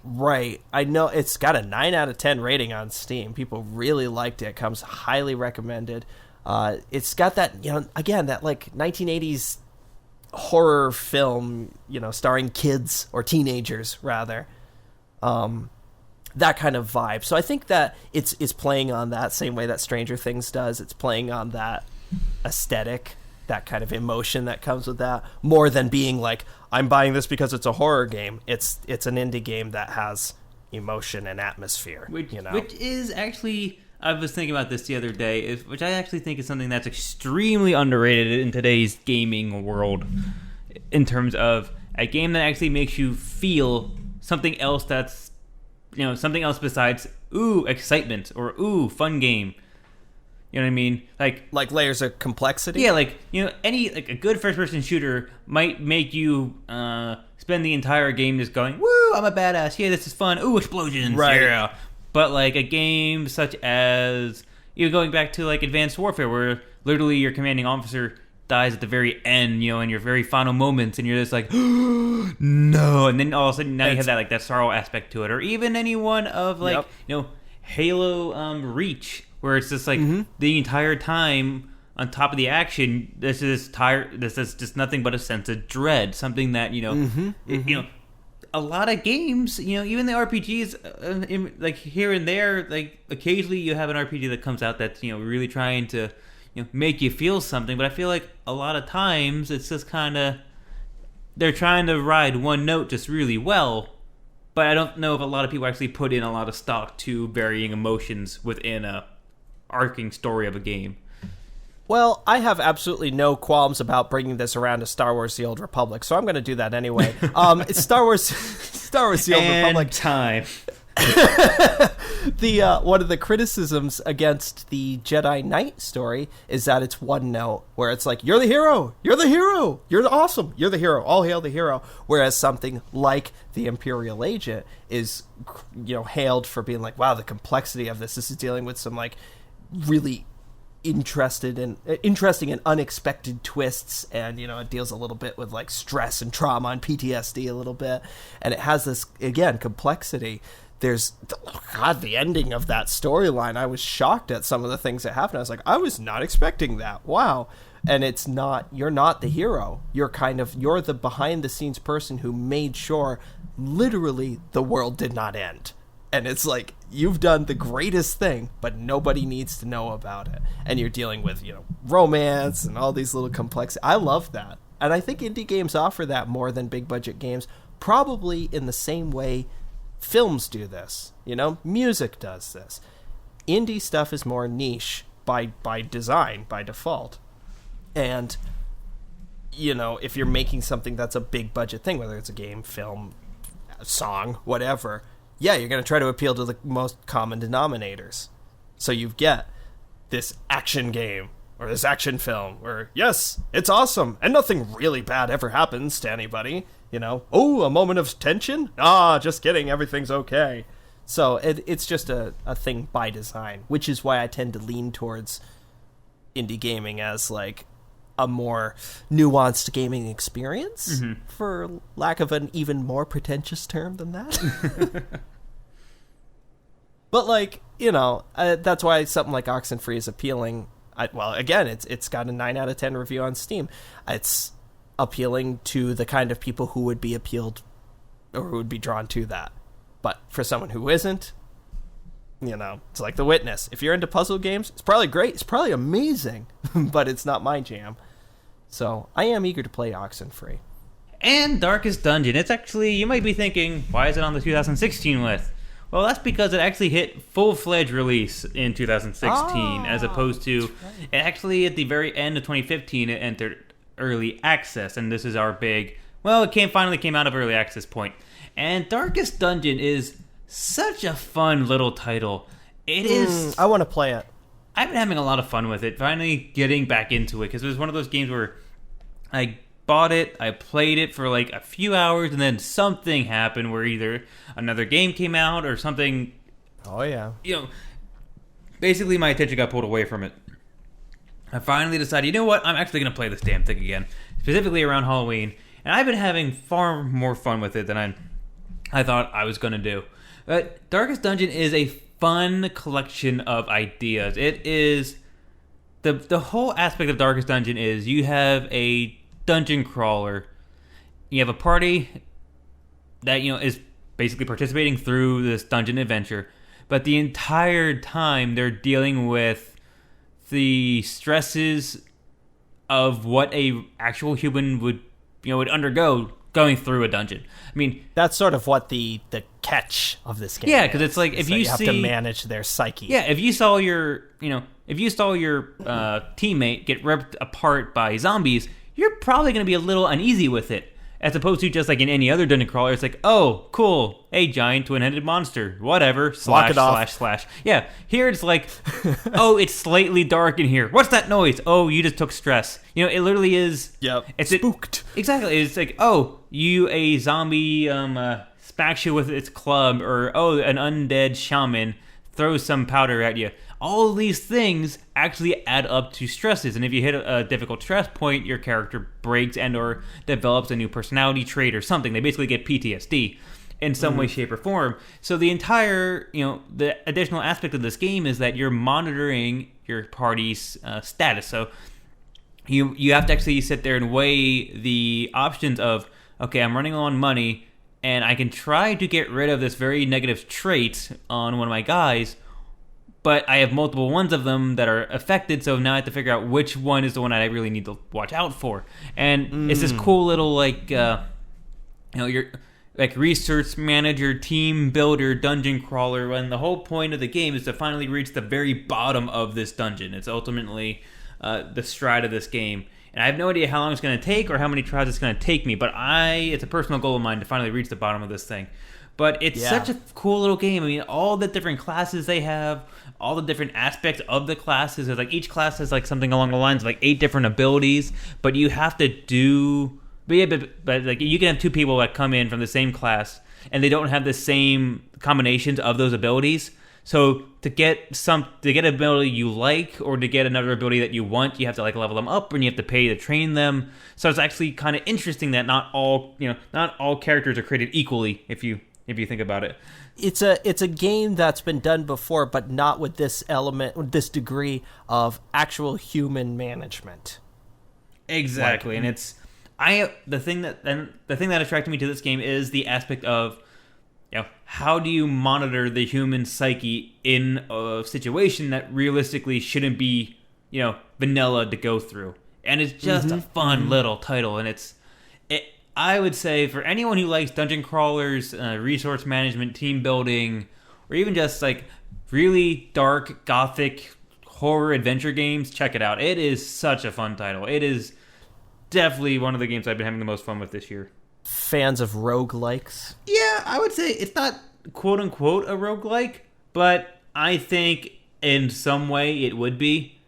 I know it's got a 9 out of 10 rating on Steam. People really liked it. It comes highly recommended. It's got that, again, that like 1980s horror film, starring kids or teenagers rather. That kind of vibe. So I think that it's playing on that same way that Stranger Things does. It's playing on that aesthetic, that kind of emotion that comes with that, more than being like, I'm buying this because it's a horror game. It's an indie game that has emotion and atmosphere. Which is actually, I was thinking about this the other day, which I actually think is something that's extremely underrated in today's gaming world, in terms of a game that actually makes you feel something else that's, something else besides ooh, excitement, or ooh, fun game. You know what I mean? Like layers of complexity? Yeah, any a good first-person shooter might make you spend the entire game just going, woo, I'm a badass, yeah, this is fun, ooh, explosions, right. Yeah. But a game such as, going back to Advanced Warfare, where literally your commanding officer dies at the very end, in your very final moments, and you're just like, no, and then all of a sudden now you have that sorrow aspect to it, or even any one of Halo Reach, where it's just the entire time on top of the action, this is just nothing but a sense of dread, something that a lot of games, even the RPGs, here and there, occasionally you have an RPG that comes out that's really trying to make you feel something, but I feel like a lot of times it's just kind of they're trying to ride one note just really well, but I don't know if a lot of people actually put in a lot of stock to varying emotions within a arcing story of a game. Well, I have absolutely no qualms about bringing this around to Star Wars: The Old Republic, so I'm going to do that anyway. It's Star Wars: The Old Republic. Time. One of the criticisms against the Jedi Knight story is that it's one note, where it's like, you're the hero, you're awesome, you're the hero, all hail the hero. Whereas something like the Imperial Agent is, hailed for being like, wow, the complexity of this. This is dealing with some really interesting and unexpected twists, and it deals a little bit with stress and trauma and PTSD a little bit, and it has this again complexity. There's the ending of that storyline, I was shocked at some of the things that happened. I was like, I was not expecting that, wow. And you're not the hero, you're the behind the scenes person who made sure literally the world did not end. And it's like, you've done the greatest thing, but nobody needs to know about it. And you're dealing with, romance and all these little complexities. I love that. And I think indie games offer that more than big budget games, probably in the same way films do this. Music does this. Indie stuff is more niche by design, by default. And, if you're making something that's a big budget thing, whether it's a game, film, song, whatever, yeah, you're going to try to appeal to the most common denominators. So you get this action game or this action film where, yes, it's awesome and nothing really bad ever happens to anybody. Oh, a moment of tension? Just kidding, everything's okay. So it's just a thing by design, which is why I tend to lean towards indie gaming as a more nuanced gaming experience, for lack of an even more pretentious term than that. But that's why something like Oxenfree is appealing. Again, it's got a 9 out of 10 review on Steam. It's appealing to the kind of people who would be appealed or who would be drawn to that. But for someone who isn't, it's like The Witness. If you're into puzzle games, it's probably great. It's probably amazing, but it's not my jam. So I am eager to play Oxenfree. And Darkest Dungeon. It's actually, you might be thinking, why is it on the 2016 list? Well, that's because it actually hit full-fledged release in 2016, as opposed to, it actually at the very end of 2015, it entered early access, and this is our big, finally came out of early access point. And Darkest Dungeon is such a fun little title. It is. I want to play it. I've been having a lot of fun with it, finally getting back into it, because it was one of those games where I bought it, I played it for a few hours, and then something happened where either another game came out or something. Oh, yeah. Basically my attention got pulled away from it. I finally decided, I'm actually going to play this damn thing again, specifically around Halloween, and I've been having far more fun with it than I thought I was going to do. But Darkest Dungeon is a fun collection of ideas. It is, the whole aspect of Darkest Dungeon is you have a dungeon crawler, you have a party that, is basically participating through this dungeon adventure, but the entire time they're dealing with the stresses of what a actual human would undergo going through a dungeon. I mean, that's sort of what the catch of this game. Yeah, because it's like if you have to manage their psyche. Yeah, if you saw your teammate get ripped apart by zombies, you're probably going to be a little uneasy with it. As opposed to just like in any other dungeon crawler, it's like, oh, cool, a giant twin-headed monster, whatever, ///. Yeah, here it's like, oh, it's slightly dark in here. What's that noise? Oh, you just took stress. You know, it literally is. Yep. It's spooked. Exactly. It's like, oh, a zombie smacks you with its club, or oh, an undead shaman throws some powder at you. All of these things actually add up to stresses, and if you hit a difficult stress point, your character breaks and or develops a new personality trait or something. They basically get PTSD in some way, shape, or form. So the entire, the additional aspect of this game is that you're monitoring your party's status. So you have to actually sit there and weigh the options of, okay, I'm running low on money, and I can try to get rid of this very negative trait on one of my guys, but I have multiple ones of them that are affected, so now I have to figure out which one is the one I really need to watch out for. And it's this cool little, your like research manager, team builder, dungeon crawler, when the whole point of the game is to finally reach the very bottom of this dungeon. It's ultimately the stride of this game. And I have no idea how long it's going to take or how many tries it's going to take me, but it's a personal goal of mine to finally reach the bottom of this thing. But it's such a cool little game. I mean, all the different classes they have, all the different aspects of the classes. Like each class has like something along the lines of like 8 different abilities, but you have to do. But like you can have 2 people that come in from the same class, and they don't have the same combinations of those abilities. So to get an ability you like, or to get another ability that you want, you have to like level them up, and you have to pay to train them. So it's actually kind of interesting that not all characters are created equally. If you think about it, it's a game that's been done before, but not with this element, with this degree of actual human management. Exactly, and the thing that attracted me to this game is the aspect of, how do you monitor the human psyche in a situation that realistically shouldn't be, vanilla to go through. And it's just a fun little title, and I would say for anyone who likes dungeon crawlers, resource management, team building, or even just like really dark, gothic, horror adventure games, check it out. It is such a fun title. It is definitely one of the games I've been having the most fun with this year. Fans of roguelikes? Yeah, I would say it's not quote-unquote a roguelike, but I think in some way it would be.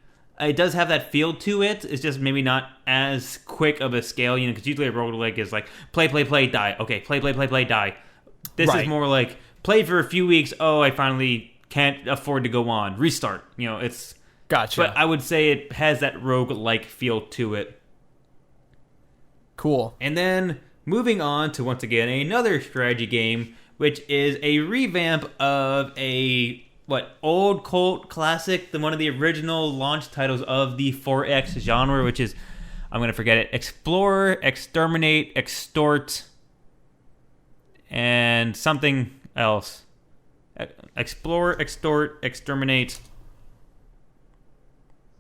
It does have that feel to it. It's just maybe not as quick of a scale, because usually a roguelike is like play, die. Okay, play, die. This is more like play for a few weeks. Oh, I finally can't afford to go on. Restart. It's gotcha. But I would say it has that roguelike feel to it. Cool. And then moving on to, once again, another strategy game, which is a revamp of a old cult classic, one of the original launch titles of the 4X genre, which is, I'm going to forget it, Explore, Exterminate, Extort, and something else. Explore, Extort, Exterminate.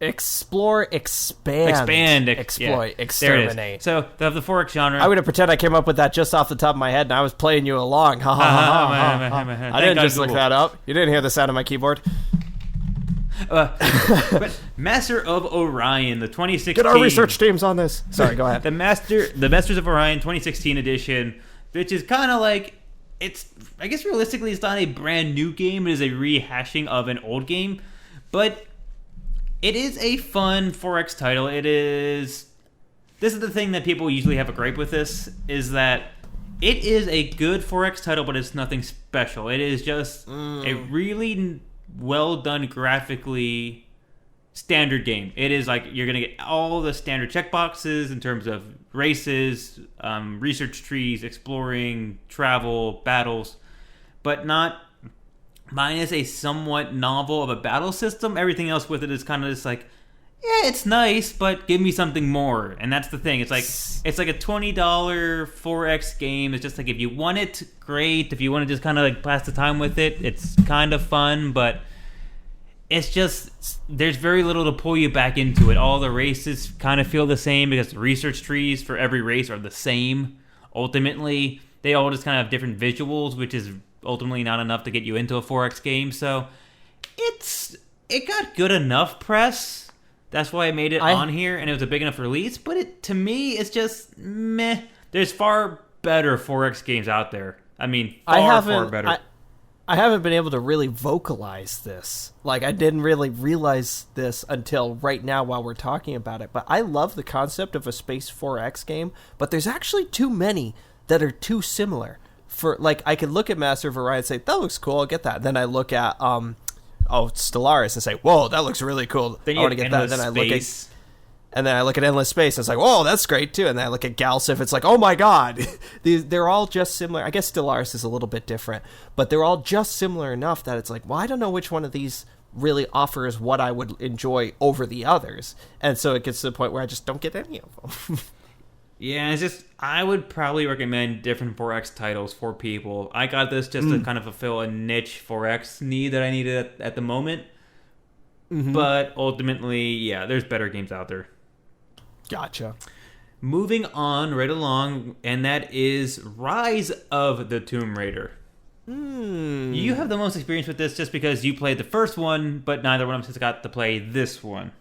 Explore, expand, exploit, exterminate. So the 4X genre. I'm gonna pretend I came up with that just off the top of my head, and I was playing you along. Ha ha ha! I didn't just look that up. You didn't hear the sound of my keyboard. But Master of Orion, the 2016. Get our research teams on this. Sorry, go ahead. The Masters of Orion 2016 edition, which is kind of like, I guess realistically it's not a brand new game. It is a rehashing of an old game, but it is a fun 4X title. This is the thing that people usually have a gripe with this, is that it is a good 4X title, but it's nothing special. It is just a really well done graphically standard game. It is like you're going to get all the standard checkboxes in terms of races, research trees, exploring, travel, battles, but not minus a somewhat novel of a battle system. Everything else with it is kind of just like, yeah, it's nice, but give me something more. And that's the thing. It's like a $20 4X game. It's just like, if you want it, great. If you want to just kind of like pass the time with it, it's kind of fun, but it's just, there's very little to pull you back into it. All the races kind of feel the same because the research trees for every race are the same. Ultimately, they all just kind of have different visuals, which is ultimately not enough to get you into a 4X game. So it got good enough press. That's why I made it on here, and it was a big enough release. But to me, it's just meh. There's far better 4X games out there. I mean, far better. I haven't been able to really vocalize this. Like, I didn't really realize this until right now while we're talking about it. But I love the concept of a Space 4X game, but there's actually too many that are too similar. For like, I could look at Master of Orion and say, that looks cool, I'll get that. Then I look at Stellaris and say, whoa, that looks really cool. I want to get that. And then I look at Endless Space and it's like, whoa, that's great too. And then I look at Galsif, it's like, oh my god. They're all just similar. I guess Stellaris is a little bit different, but they're all just similar enough that it's like, well, I don't know which one of these really offers what I would enjoy over the others. And so it gets to the point where I just don't get any of them. Yeah, it's just, I would probably recommend different 4X titles for people. I got this just to kind of fulfill a niche 4X need that I needed at the moment. Mm-hmm. But ultimately, yeah, there's better games out there. Gotcha. Moving on right along, and that is Rise of the Tomb Raider. You have the most experience with this just because you played the first one, but neither one of us has got to play this one.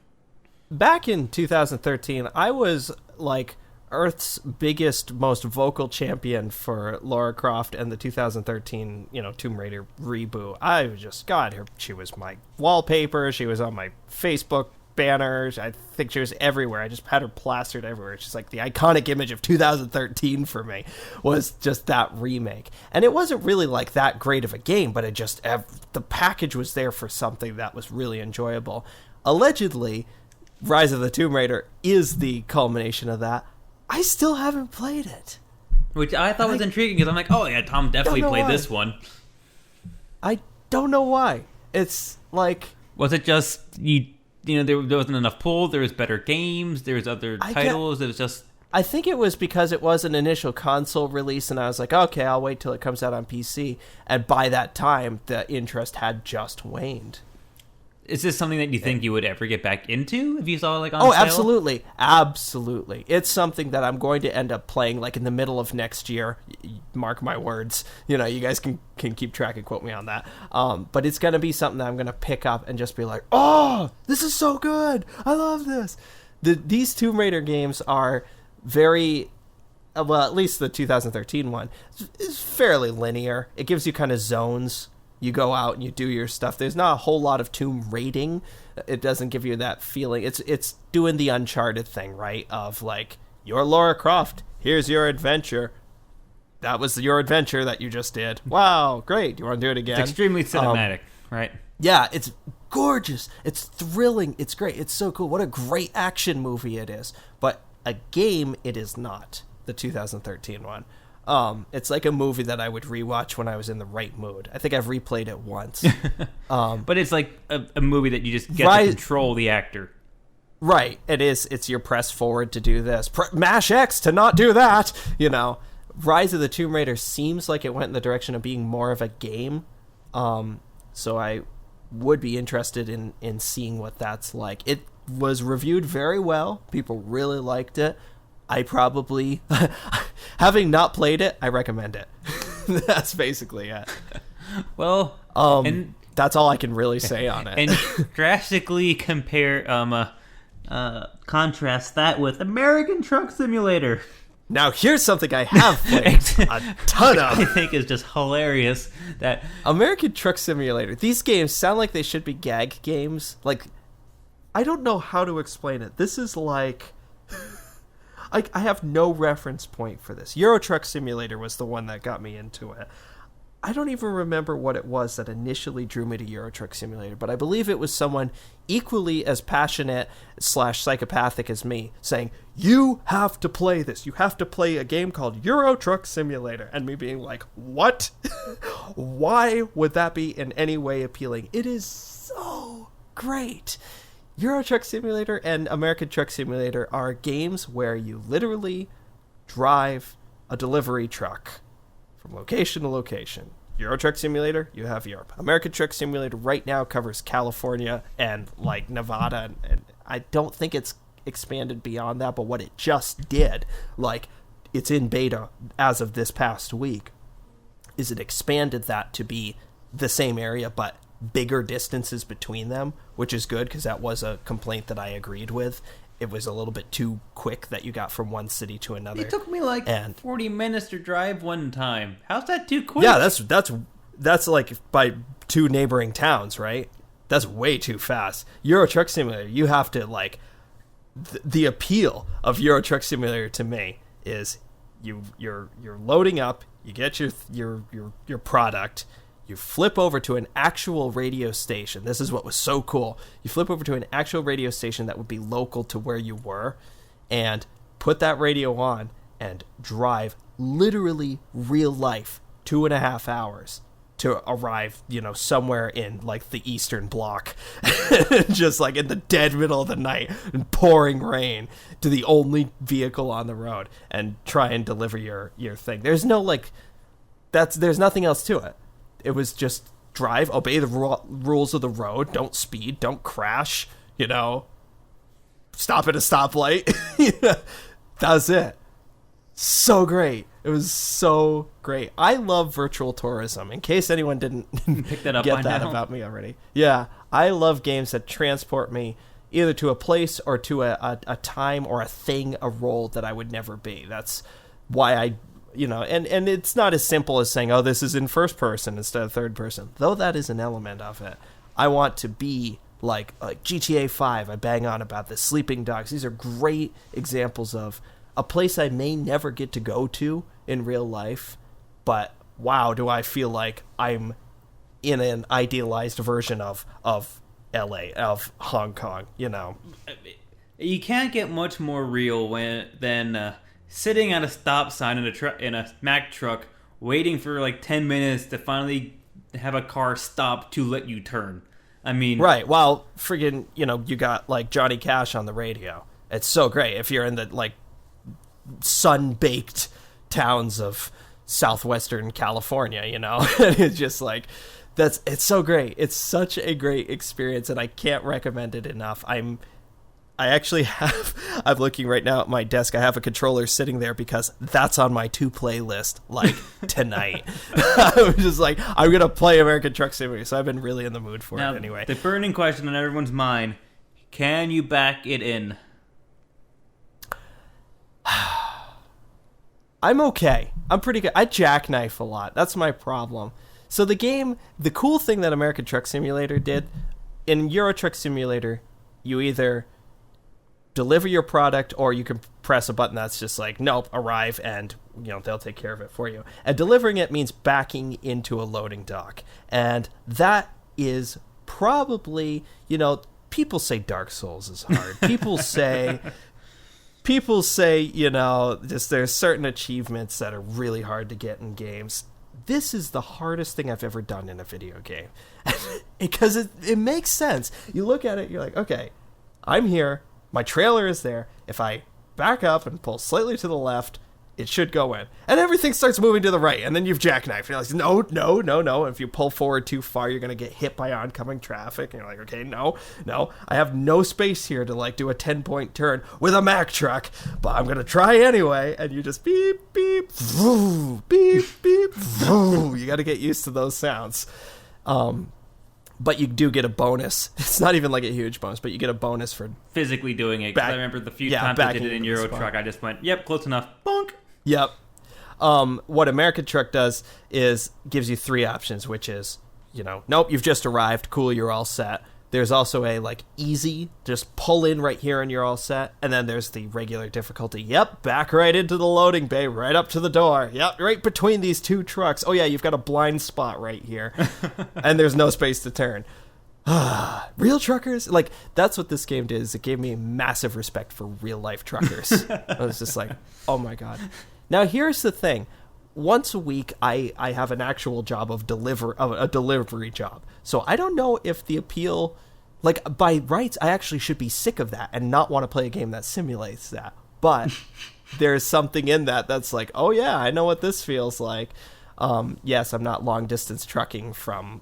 Back in 2013, I was like Earth's biggest, most vocal champion for Lara Croft and the 2013, Tomb Raider reboot. I was just, God, she was my wallpaper. She was on my Facebook banners. I think she was everywhere. I just had her plastered everywhere. She's like the iconic image of 2013 for me was just that remake. And it wasn't really like that great of a game, but it just, the package was there for something that was really enjoyable. Allegedly, Rise of the Tomb Raider is the culmination of that. I still haven't played it. Which I thought was intriguing because I'm like, oh yeah, Tom definitely played this one. I don't know why. It's like... Was it just, there wasn't enough pull, there was better games, there was other titles, it was just... I think it was because it was an initial console release and I was like, okay, I'll wait till it comes out on PC. And by that time, the interest had just waned. Is this something that you think you would ever get back into if you saw it on sale? Absolutely. Absolutely. It's something that I'm going to end up playing like in the middle of next year. Mark my words. You guys can keep track and quote me on that. But it's going to be something that I'm going to pick up and just be like, oh, this is so good. I love this. These Tomb Raider games are very... Well, at least the 2013 one is fairly linear. It gives you kind of zones. You go out and you do your stuff. There's not a whole lot of tomb raiding. It doesn't give you that feeling. It's doing the Uncharted thing, right? Of like, you're Lara Croft. Here's your adventure. That was your adventure that you just did. Wow, great. Do you want to do it again? It's extremely cinematic, right? Yeah, it's gorgeous. It's thrilling. It's great. It's so cool. What a great action movie it is. But a game, it is not. The 2013 one. It's like a movie that I would rewatch when I was in the right mood. I think I've replayed it once. But it's like a movie that you just get to control the actor. Right. It is. It's your press forward to do this. Mash X to not do that. Rise of the Tomb Raider seems like it went in the direction of being more of a game. So I would be interested in seeing what that's like. It was reviewed very well. People really liked it. I probably, having not played it, I recommend it. That's basically it. Well, and that's all I can really say on it. And drastically contrast that with American Truck Simulator. Now here's something I have played a ton of. I think is just hilarious that American Truck Simulator. These games sound like they should be gag games. Like, I don't know how to explain it. This is like... I have no reference point for this. Euro Truck Simulator was the one that got me into it. I don't even remember what it was that initially drew me to Euro Truck Simulator, but I believe it was someone equally as passionate / psychopathic as me saying, you have to play this. You have to play a game called Euro Truck Simulator. And me being like, what? Why would that be in any way appealing? It is so great. Euro Truck Simulator and American Truck Simulator are games where you literally drive a delivery truck from location to location. Euro Truck Simulator, you have Europe. American Truck Simulator right now covers California and like Nevada, and I don't think it's expanded beyond that, but what it just did, like it's in beta as of this past week, is it expanded that to be the same area, but bigger distances between them, which is good because that was a complaint that I agreed with. it was a little bit too quick that you got from one city to another. It took me like 40 minutes to drive one time. How's that too quick? Yeah, that's like by 2 neighboring towns, right? That's way too fast. Euro Truck Simulator, you have to like the appeal of Euro Truck Simulator to me is you're loading up, you get your product, you flip over to an actual radio station. This is what was so cool. You flip over to an actual radio station that would be local to where you were and put that radio on and drive literally real life 2.5 hours to arrive, somewhere in like the Eastern Bloc, just like in the dead middle of the night and pouring rain to the only vehicle on the road and try and deliver your thing. There's no there's nothing else to it. It was just drive, obey the rules of the road, don't speed, don't crash, stop at a stoplight. That was it. So great. It was so great. I love virtual tourism. In case anyone didn't pick that up get that about me already. Yeah, I love games that transport me either to a place or to a time or a thing, a role that I would never be. That's why and it's not as simple as saying, oh, this is in first person instead of third person, though that is an element of it. I want to be like GTA 5. I bang on about this. Sleeping Dogs. These are great examples of a place I may never get to go to in real life, but wow, do I feel like I'm in an idealized version of LA, of Hong Kong, You can't get much more real than sitting at a stop sign in a Mack truck, waiting for like 10 minutes to finally have a car stop to let you turn. I mean, right. Well, friggin', you got like Johnny Cash on the radio. It's so great if you're in the like sun-baked towns of southwestern California, it's just like it's so great. It's such a great experience, and I can't recommend it enough. I'm looking right now at my desk. I have a controller sitting there because that's on my to play list like tonight. I'm just like, I'm gonna play American Truck Simulator, so I've been really in the mood for it anyway. The burning question on everyone's mind: can you back it in? I'm okay. I'm pretty good. I jackknife a lot. That's my problem. So the cool thing that American Truck Simulator did, in Euro Truck Simulator, you either deliver your product or you can press a button that's just like, nope, arrive, and they'll take care of it for you. And delivering it means backing into a loading dock. And that is probably, people say Dark Souls is hard. People say, just there's certain achievements that are really hard to get in games. This is the hardest thing I've ever done in a video game. Because it makes sense. You look at it, you're like, okay, I'm here. My trailer is there. If I back up and pull slightly to the left, it should go in. And everything starts moving to the right, and then you've jackknifed. You're like, no. If you pull forward too far, you're going to get hit by oncoming traffic. And you're like, okay, no. I have no space here to like do a 10-point turn with a Mack truck, but I'm going to try anyway. And you just beep, beep, vroom, beep, beep, vroom. You got to get used to those sounds. But you do get a bonus. It's not even like a huge bonus, but you get a bonus for physically doing it. Because I remember the few times I did it in Euro Truck, I just went, yep, close enough. Bonk. Yep. What American Truck does is gives you 3 options, which is, nope, you've just arrived. Cool, you're all set. There's also a easy, just pull in right here and you're all set. And then there's the regular difficulty. Yep, back right into the loading bay, right up to the door. Yep, right between these 2 trucks. Oh yeah, you've got a blind spot right here. And there's no space to turn. Real truckers? That's what this game did, is it gave me massive respect for real life truckers. I was just like, oh my God. Now here's the thing. Once a week, I have an actual job of a delivery job. So I don't know if the appeal, by rights, I actually should be sick of that and not want to play a game that simulates that. But there's something in that that's like, oh yeah, I know what this feels like. Yes, I'm not long distance trucking from,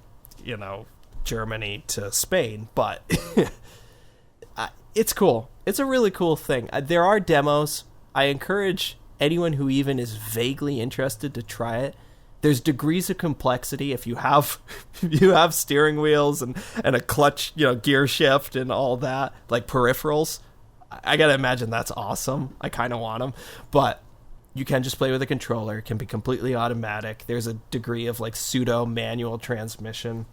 Germany to Spain, but it's cool. It's a really cool thing. There are demos. I encourage anyone who even is vaguely interested to try it. There's degrees of complexity. If you have steering wheels and a clutch, gear shift and all that, like peripherals, I gotta imagine that's awesome. I kind of want them, but you can just play with a controller. It can be completely automatic. There's a degree of like pseudo manual transmission.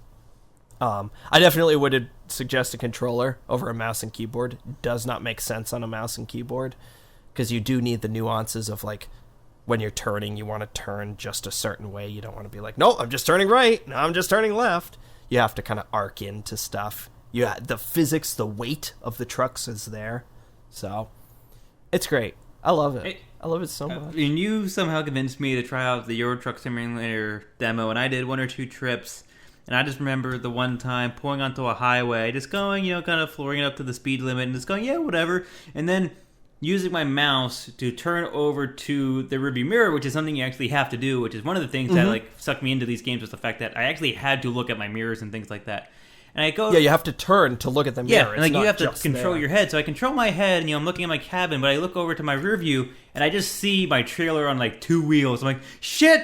I definitely would suggest a controller over a mouse and keyboard. It does not make sense on a mouse and keyboard because you do need the nuances of like when you're turning, you want to turn just a certain way. You don't want to be like, no, I'm just turning right. No, I'm just turning left. You have to kind of arc into stuff. The physics, the weight of the trucks is there. So it's great. I love it. I love it so much. And you somehow convinced me to try out the Euro Truck Simulator demo, and I did 1 or 2 trips. And I just remember the one time pulling onto a highway, just going, kind of flooring it up to the speed limit, and just going, yeah, whatever. And then using my mouse to turn over to the rearview mirror, which is something you actually have to do, which is one of the things that like sucked me into these games, was the fact that I actually had to look at my mirrors and things like that. And I go, yeah, you have to turn to look at the mirror. Yeah, and like you have to control your head. So I control my head, and I'm looking at my cabin, but I look over to my rear view, and I just see my trailer on like 2 wheels. I'm like, shit,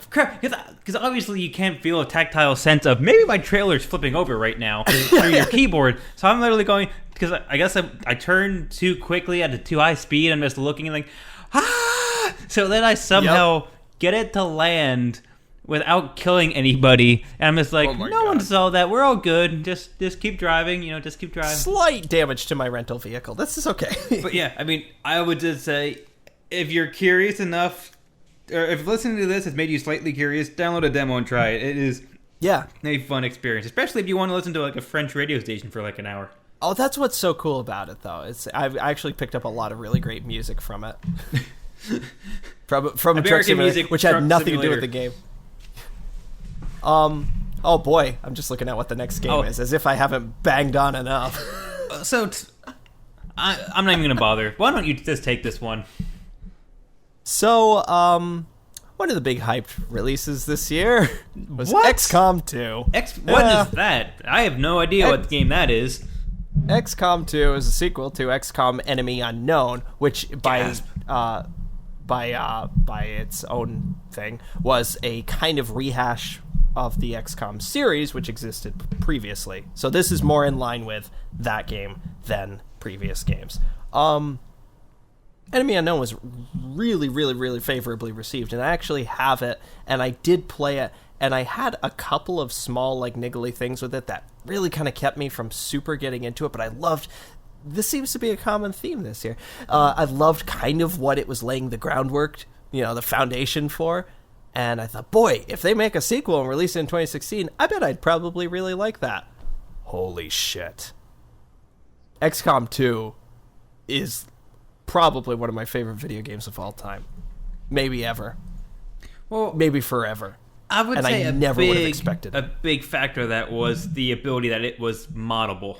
crap. Because obviously you can't feel a tactile sense of maybe my trailer's flipping over right now through your keyboard. So I'm literally going, because I guess I turned too quickly at a too high speed. I'm just looking and like, ah! So then I somehow get it to land without killing anybody, and I'm just like, no one saw that. We're all good. Just keep driving. Just keep driving. Slight damage to my rental vehicle. This is okay. But yeah, I mean, I would just say, if you're curious enough, or if listening to this has made you slightly curious, download a demo and try it. It is a fun experience, especially if you want to listen to like a French radio station for like an hour. Oh, that's what's so cool about it, though. I've actually picked up a lot of really great music from it. from Truck Simulator, which had nothing to do with the game. Oh boy, I'm just looking at what the next game is, as if I haven't banged on enough. I'm not even gonna bother. Why don't you just take this one? So, one of the big hyped releases this year was XCOM 2. What is that? I have no idea what game that is. XCOM 2 is a sequel to XCOM Enemy Unknown, which by its own thing was a kind of rehash of the XCOM series, which existed previously. So this is more in line with that game than previous games. Enemy Unknown was really, really, really favorably received, and I actually have it, and I did play it, and I had a couple of small, like, niggly things with it that really kind of kept me from super getting into it, but I loved... This seems to be a common theme this year. I loved kind of what it was laying the groundwork, the foundation for, and I thought, boy, if they make a sequel and release it in 2016, I bet I'd probably really like that. Holy shit. XCOM 2 is probably one of my favorite video games of all time. Maybe ever. Well, maybe forever. I would say I never would have expected it. A big factor of that was the ability that it was moddable.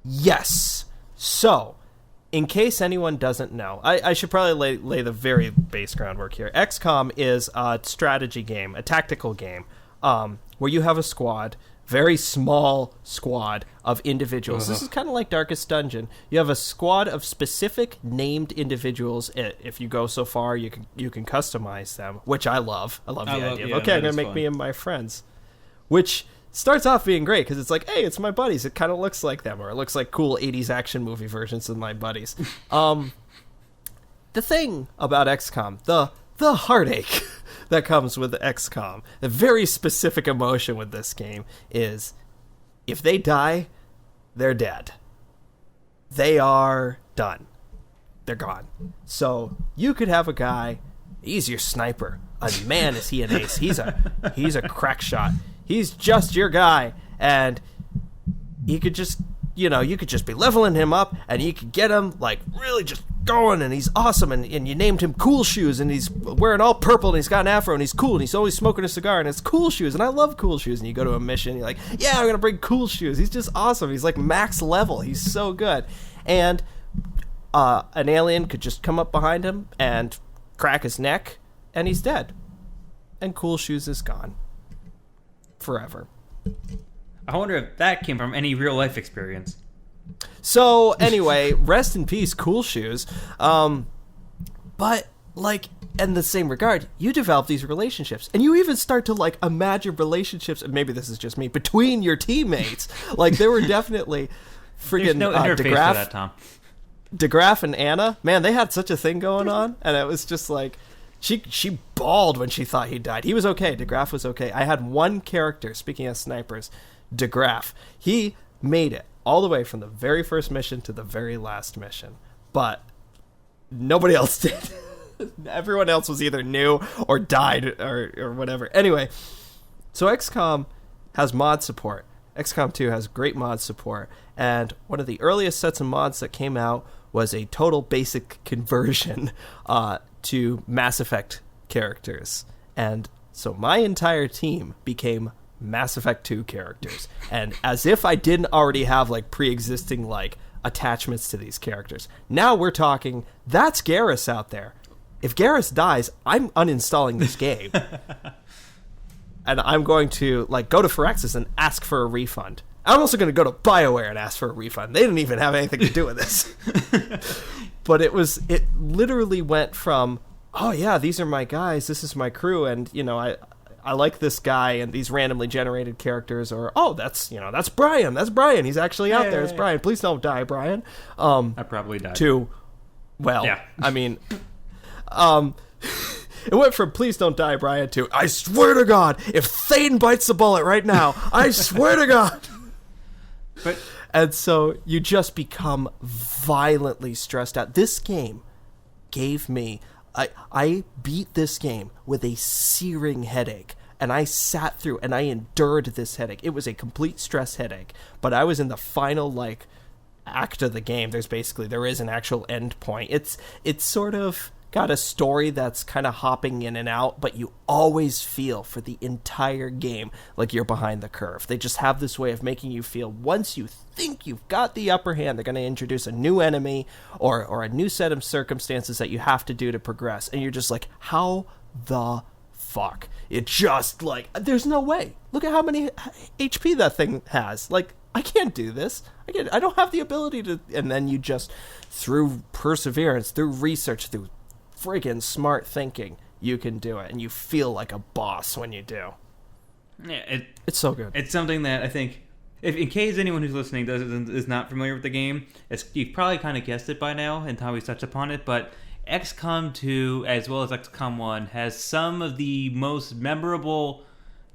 Yes. So, in case anyone doesn't know, I should probably lay the very base groundwork here. XCOM is a strategy game, a tactical game, where you have a squad, very small squad of individuals. This is kind of like Darkest Dungeon. You have a squad of specific named individuals. If you go so far, you can customize them, which I love. I love the idea of, okay, I'm going to make me and my friends, which starts off being great because it's like, hey, it's my buddies. It kind of looks like them, or it looks like cool 80s action movie versions of my buddies. The thing about XCOM, the heartache that comes with XCOM, the very specific emotion with this game is, if they die, they're dead. They are done. They're gone. So you could have a guy, he's your sniper. And man, is he an ace. He's a crack shot. He's just your guy, and he could just, you could just be leveling him up, and you could get him, like, really just going, and he's awesome, and you named him Cool Shoes, and he's wearing all purple, and he's got an afro, and he's cool, and he's always smoking a cigar, and it's Cool Shoes, and I love Cool Shoes, and you go to a mission, and you're like, yeah, I'm gonna bring Cool Shoes. He's just awesome. He's like max level. He's so good. And an alien could just come up behind him and crack his neck, and he's dead. And Cool Shoes is gone. Forever. I wonder if that came from any real life experience. So anyway, rest in peace, Cool Shoes. But like, in the same regard, you develop these relationships, and you even start to like imagine relationships, and maybe this is just me, between your teammates. Like, there were definitely Friggin' no interface for that, Tom. DeGraff and Anna, man, they had such a thing going on, and it was just like she bawled when she thought he died. He was okay. DeGraff was okay. I had one character, speaking of snipers, DeGraff. He made it all the way from the very first mission to the very last mission, but nobody else did. Everyone else was either new or died or whatever. Anyway, so XCOM has mod support. XCOM 2 has great mod support, and one of the earliest sets of mods that came out was a total basic conversion to Mass Effect characters. And so my entire team became Mass Effect 2 characters. And as if I didn't already have like pre-existing like attachments to these characters, now we're talking, that's Garrus out there. If Garrus dies, I'm uninstalling this game. And I'm going to like go to Phyrexis and ask for a refund. I'm also going to go to BioWare and ask for a refund. They didn't even have anything to do with this. But it literally went from, oh yeah, these are my guys, this is my crew, and you know, I like this guy and these randomly generated characters, or oh, that's Brian, he's actually out there. It's Brian. Please don't die, Brian. I probably died. Yeah. I mean, it went from please don't die, Brian, to I swear to God, if Thane bites the bullet right now, I swear to God. And so you just become violently stressed out. This game gave me, I beat this game with a searing headache. And I sat through and I endured this headache. It was a complete stress headache. But I was in the final, like, act of the game. There is an actual end point. It's sort of got a story that's kind of hopping in and out, but you always feel for the entire game like you're behind the curve. They just have this way of making you feel once you think you've got the upper hand, they're going to introduce a new enemy or a new set of circumstances that you have to do to progress. And you're just like, how the fuck? It just like, there's no way. Look at how many HP that thing has. Like, I can't do this. I don't have the ability to. And then you just, through perseverance, through research, through friggin' smart thinking, you can do it, and you feel like a boss when you do. Yeah, it's so good. It's something that I think, if in case anyone who's listening is not familiar with the game, you've probably kind of guessed it by now, and Tommy's touched upon it, but XCOM 2, as well as XCOM 1, has some of the most memorable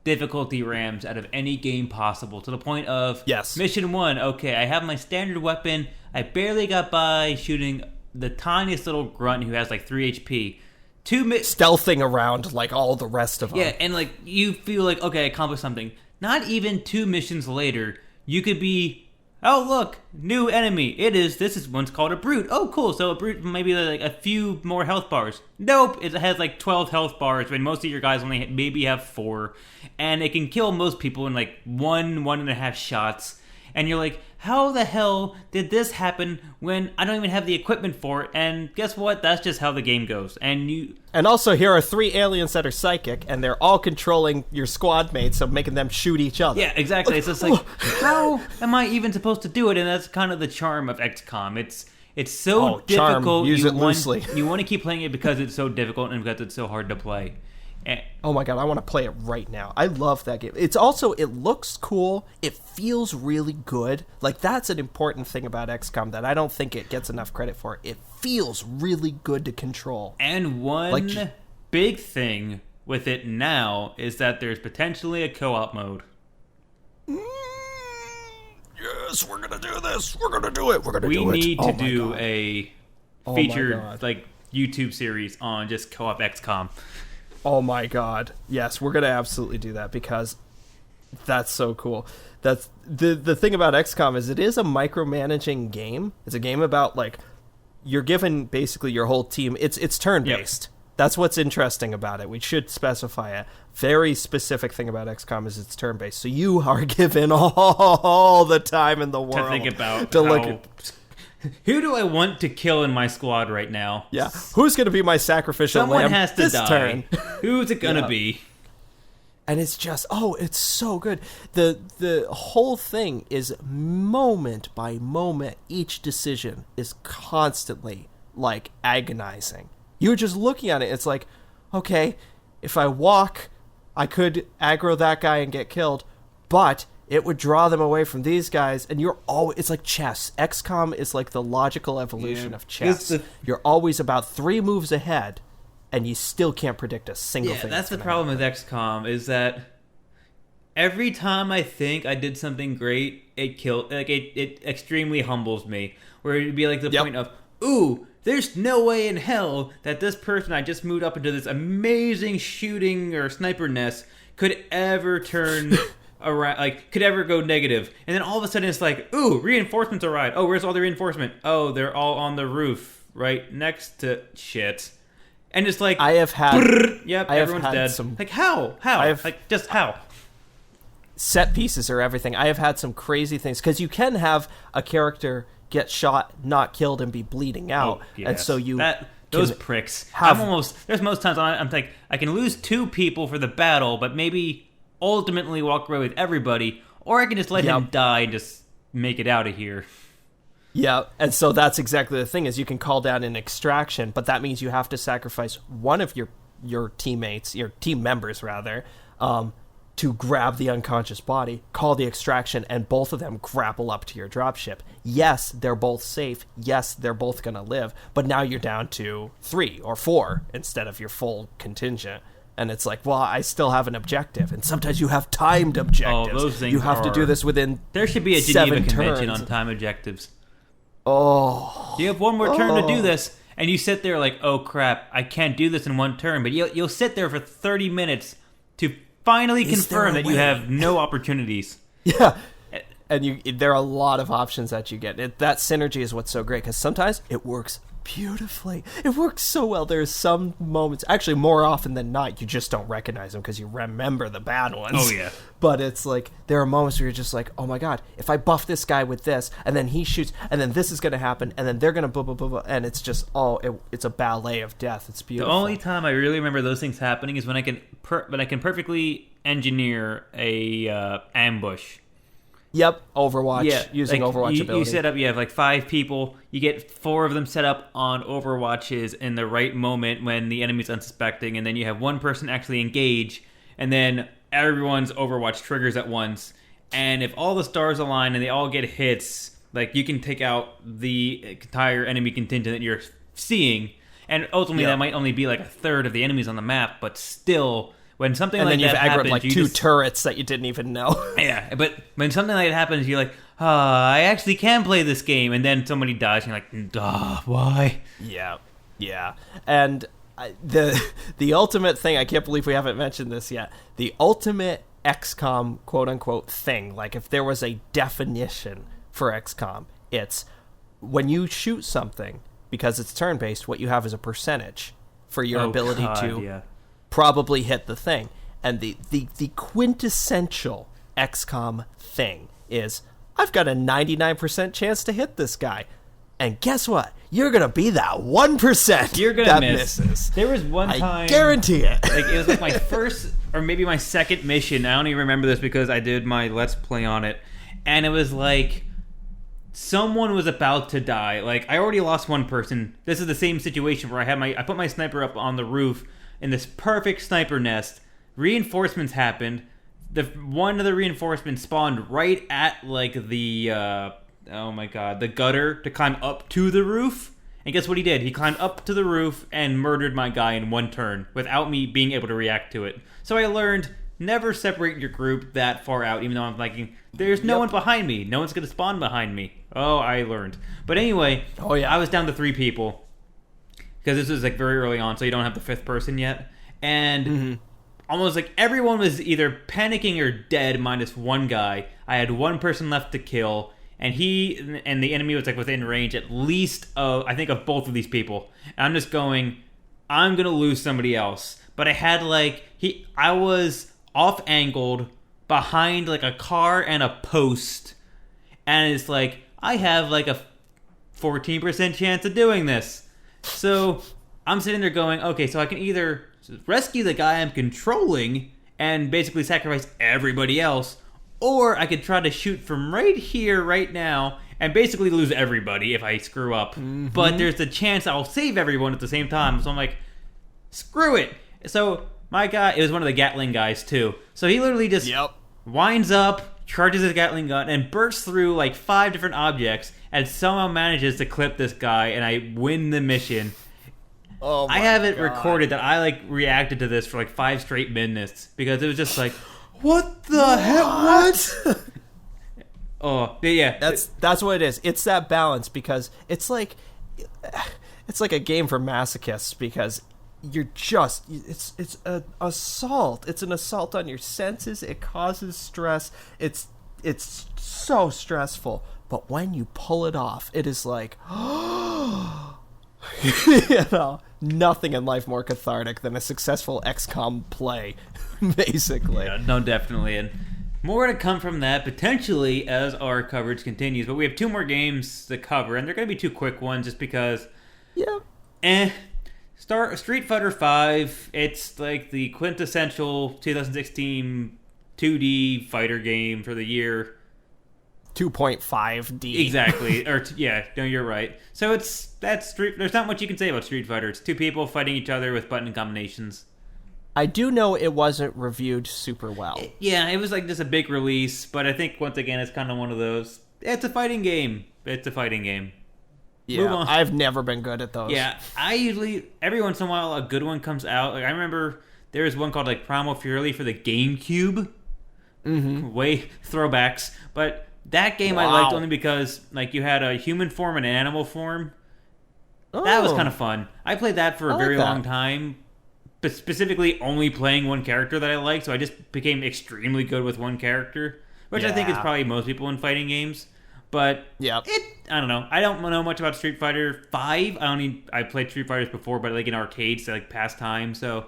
difficulty rams out of any game possible, to the point of, yes, Mission 1, okay, I have my standard weapon, I barely got by shooting the tiniest little grunt who has like 3 HP. Stealthing around like all the rest of them. Yeah, and like you feel like, okay, I accomplished something. Not even 2 missions later, you could be, oh look, new enemy. This is one's called a brute. Oh cool, so a brute maybe like a few more health bars. Nope, it has like 12 health bars when most of your guys only maybe have 4. And it can kill most people in like 1.5 shots. And you're like, how the hell did this happen when I don't even have the equipment for it? And guess what? That's just how the game goes. And also, here are 3 aliens that are psychic, and they're all controlling your squad mates, so making them shoot each other. Yeah, exactly. It's just like, how am I even supposed to do it? And that's kind of the charm of XCOM. It's so difficult. Use it loosely. You want to keep playing it because it's so difficult and because it's so hard to play. Oh my god, I want to play it right now. I love that game. It's also, it looks cool. It feels really good. Like, that's an important thing about XCOM that I don't think it gets enough credit for. It feels really good to control. And one big thing with it now is that there's potentially a co-op mode. Yes, we're gonna do this. We're gonna do it. We need to do a featured like YouTube series on just co-op XCOM. Oh my god. Yes, we're going to absolutely do that because that's so cool. That's the thing about XCOM is it is a micromanaging game. It's a game about like you're given basically your whole team. It's turn-based. Yep. That's what's interesting about it. We should specify it. Very specific thing about XCOM is it's turn-based. So you are given all the time in the world to think about who do I want to kill in my squad right now? Yeah. Who's going to be my sacrificial Someone lamb has to this die. Turn? Who's it going to be? And it's just, it's so good. The whole thing is moment by moment. Each decision is constantly, like, agonizing. You're just looking at it. It's like, okay, if I walk, I could aggro that guy and get killed. But it would draw them away from these guys, and you're always, it's like chess. XCOM is like the logical evolution of chess. You're always about 3 moves ahead, and you still can't predict a single thing. Yeah, that's the problem with XCOM, is that every time I think I did something great, it extremely humbles me. Where it'd be like the point of, ooh, there's no way in hell that this person I just moved up into this amazing shooting or sniper nest could ever turn around, like, could ever go negative. And then all of a sudden it's like, ooh, reinforcements arrived. Oh, where's all the reinforcement? Oh, they're all on the roof, right next to shit. And it's like, I have had, everyone's dead. Like, how? Just how? Set pieces are everything. I have had some crazy things, because you can have a character get shot, not killed, and be bleeding out, and so those pricks. There's most times I'm like, I can lose 2 people for the battle, but maybe ultimately walk away with everybody, or I can just let him die and just make it out of here. Yeah, and so that's exactly the thing, is you can call down an extraction, but that means you have to sacrifice one of your teammates, your team members rather, to grab the unconscious body, call the extraction, and both of them grapple up to your dropship. Yes, they're both safe. Yes, they're both going to live. But now you're down to 3 or 4 instead of your full contingent. And it's like, well, I still have an objective. And sometimes you have timed objectives. Oh, those things you have to do this within There should be a Geneva 7 Convention turns. on time objectives. Oh. You have one more turn to do this, and you sit there like, oh crap, I can't do this in one turn. But you'll sit there for 30 minutes to finally confirm that you have no opportunities. Yeah, and there are a lot of options that you get. That synergy is what's so great, because sometimes it works beautifully. It works so well. There's some moments, actually more often than not, you just don't recognize them because you remember the bad ones. Oh, yeah. But it's like, there are moments where you're just like, oh my god, if I buff this guy with this, and then he shoots, and then this is going to happen, and then they're going to blah, blah, blah, blah, and it's just, it's a ballet of death. It's beautiful. The only time I really remember those things happening is when I can perfectly engineer a ambush. Yep, Overwatch, using Overwatch ability. You set up, you have like 5 people, you get 4 of them set up on Overwatches in the right moment when the enemy's unsuspecting, and then you have 1 person actually engage, and then everyone's Overwatch triggers at once, and if all the stars align and they all get hits, like, you can take out the entire enemy contingent that you're seeing, and ultimately that might only be like a third of the enemies on the map, but still, when something like that happens... And then you've aggroed like 2 turrets that you didn't even know. Yeah, but when something like that happens, you're like, I actually can play this game, and then somebody dies, and you're like, why? Yeah. And the ultimate thing, I can't believe we haven't mentioned this yet, the ultimate XCOM quote-unquote thing, like if there was a definition for XCOM, it's when you shoot something, because it's turn-based, what you have is a percentage for your ability to probably hit the thing. And the quintessential XCOM thing is, I've got a 99% chance to hit this guy. And guess what? You're going to be that 1% You're gonna that miss. misses. There was one time... I guarantee it. Like, it was like my first, or maybe my second mission. I don't even remember this because I did my Let's Play on it. And it was like... someone was about to die. Like, I already lost 1 person. This is the same situation where I put my sniper up on the roof in this perfect sniper nest. Reinforcements happened. One of the reinforcements spawned right at like the the gutter to climb up to the roof. And guess what he did? He climbed up to the roof and murdered my guy in 1 turn without me being able to react to it. So I learned, never separate your group that far out, even though I'm thinking, there's no one behind me. No one's going to spawn behind me. Oh, I learned. But anyway, I was down to 3 people. Because this was like very early on, so you don't have the 5th person yet. And almost like everyone was either panicking or dead minus 1 guy. I had 1 person left to kill. And the enemy was like within range at least of, I think, of both of these people. And I'm just going, I'm going to lose somebody else. But I had like, I was off-angled behind like a car and a post. And it's like, I have like a 14% chance of doing this. So I'm sitting there going, okay, so I can either rescue the guy I'm controlling and basically sacrifice everybody else, or I could try to shoot from right here, right now, and basically lose everybody if I screw up. But there's a chance I'll save everyone at the same time. So I'm like, screw it. So my guy, it was one of the Gatling guys too. So he literally just winds up, charges his Gatling gun, and bursts through like 5 different objects, and somehow manages to clip this guy, and I win the mission. Oh my I have it God. recorded that I like reacted to this for like 5 straight minutes because it was just like, what the heck? What? Oh, yeah. That's what it is. It's that balance because it's like a game for masochists because you're just it's an assault. It's an assault on your senses. It causes stress. It's so stressful. But when you pull it off, it is like nothing in life more cathartic than a successful XCOM play, basically. Yeah, no, definitely. And more to come from that, potentially, as our coverage continues. But we have 2 more games to cover, and they're going to be 2 quick ones just because... Yeah. Street Fighter V, it's like the quintessential 2016 2D fighter game for the year. 2.5D. Exactly. No, you're right. So there's not much you can say about Street Fighter. It's 2 people fighting each other with button combinations. I do know it wasn't reviewed super well. It was like just a big release, but I think once again it's kind of one of those. It's a fighting game. Yeah, I've never been good at those. Yeah, I usually every once in a while a good one comes out. Like I remember there was one called like Primal Fury for the GameCube. Mm-hmm. Way throwbacks, but that game I liked only because like you had a human form and an animal form. Oh. That was kind of fun. I played that for a very long time. But specifically only playing one character that I liked, so I just became extremely good with one character, which I think is probably most people in fighting games. But I don't know. I don't know much about Street Fighter 5. I played Street Fighters before, but like in arcades, so like past time. So,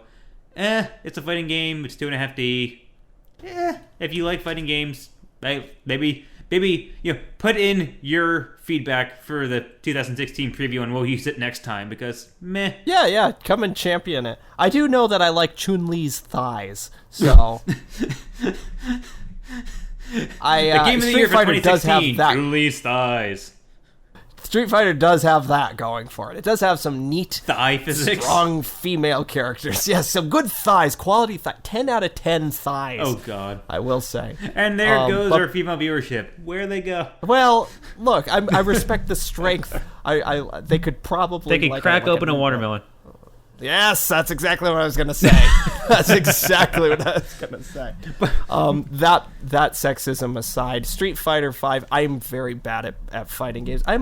it's a fighting game. It's 2.5D. If you like fighting games, maybe put in your feedback for the 2016 preview and we'll use it next time because meh. Yeah, come and champion it. I do know that I like Chun-Li's thighs, so the game of the year for 2016, Chun-Li's thighs. Street Fighter does have that going for it. It does have some neat thigh physics, strong female characters. Yes, some good thighs, quality 10 out of 10 thighs. Oh God, I will say. And there goes our female viewership. Where they go? Well, look, I respect the strength. They could crack open a watermelon. Yes, that's exactly what I was going to say. That's exactly what I was going to say. That sexism aside, Street Fighter V, I'm very bad at fighting games. I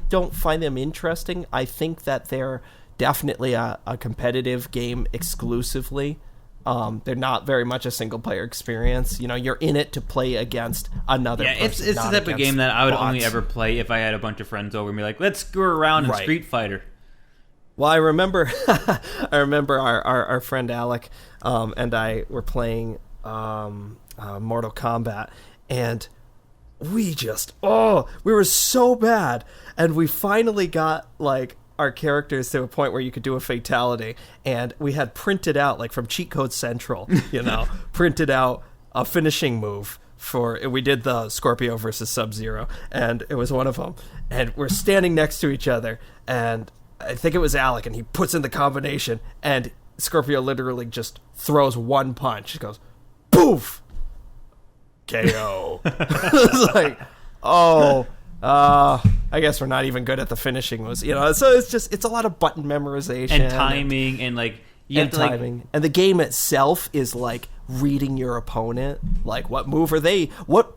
don't find them interesting. I think that they're definitely a competitive game exclusively. They're not very much a single-player experience. You know, you're in it to play against another person. It's the type of game that I would only ever play if I had a bunch of friends over and be like, let's screw around in Street Fighter. Well, I remember our friend Alec and I were playing Mortal Kombat, and we were so bad, and we finally got like our characters to a point where you could do a fatality, and we had printed out like from Cheat Code Central, printed out a finishing move. We did the Scorpio versus Sub-Zero, and it was one of them, and we're standing next to each other, and I think it was Alec, and he puts in the combination, and Scorpio literally just throws one punch. He goes, poof! KO. It's like, I guess we're not even good at the finishing moves. So it's a lot of button memorization. And timing, and like, timing. And the game itself is like reading your opponent. Like, what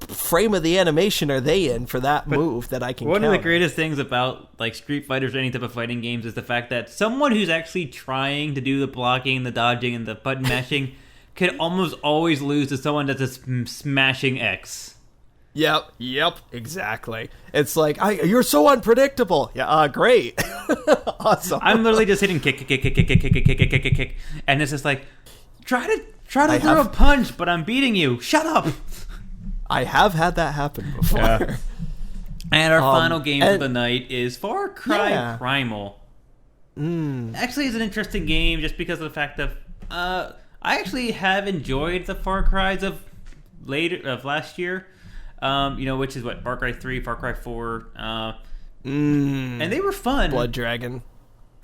frame of the animation are they in for that move that I can One counter? of the greatest things about like Street Fighters or any type of fighting games is the fact that someone who's actually trying to do the blocking, the dodging, and the button mashing can almost always lose to someone that's just smashing X. Yep, exactly. It's like, you're so unpredictable. Yeah, great. Awesome. I'm literally just hitting kick, and it's just like, try to throw a punch, but I'm beating you. Shut up. I have had that happen before. Yeah. And our final game of the night is Far Cry Primal. Actually, it's an interesting game just because of the fact that I actually have enjoyed the Far Cries of last year. Which is what, Far Cry 3, Far Cry 4, and they were fun. Blood Dragon.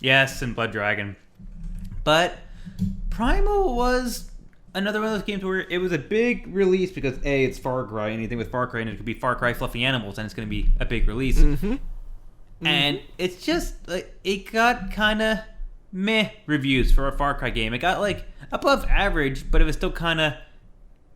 Yes, and Blood Dragon. But Primal was another one of those games where it was a big release because A, it's Far Cry. Anything with Far Cry and it could be Far Cry Fluffy Animals, and it's going to be a big release. Mm-hmm. And it's just like it got kind of meh reviews for a Far Cry game. It got like above average, but it was still kind of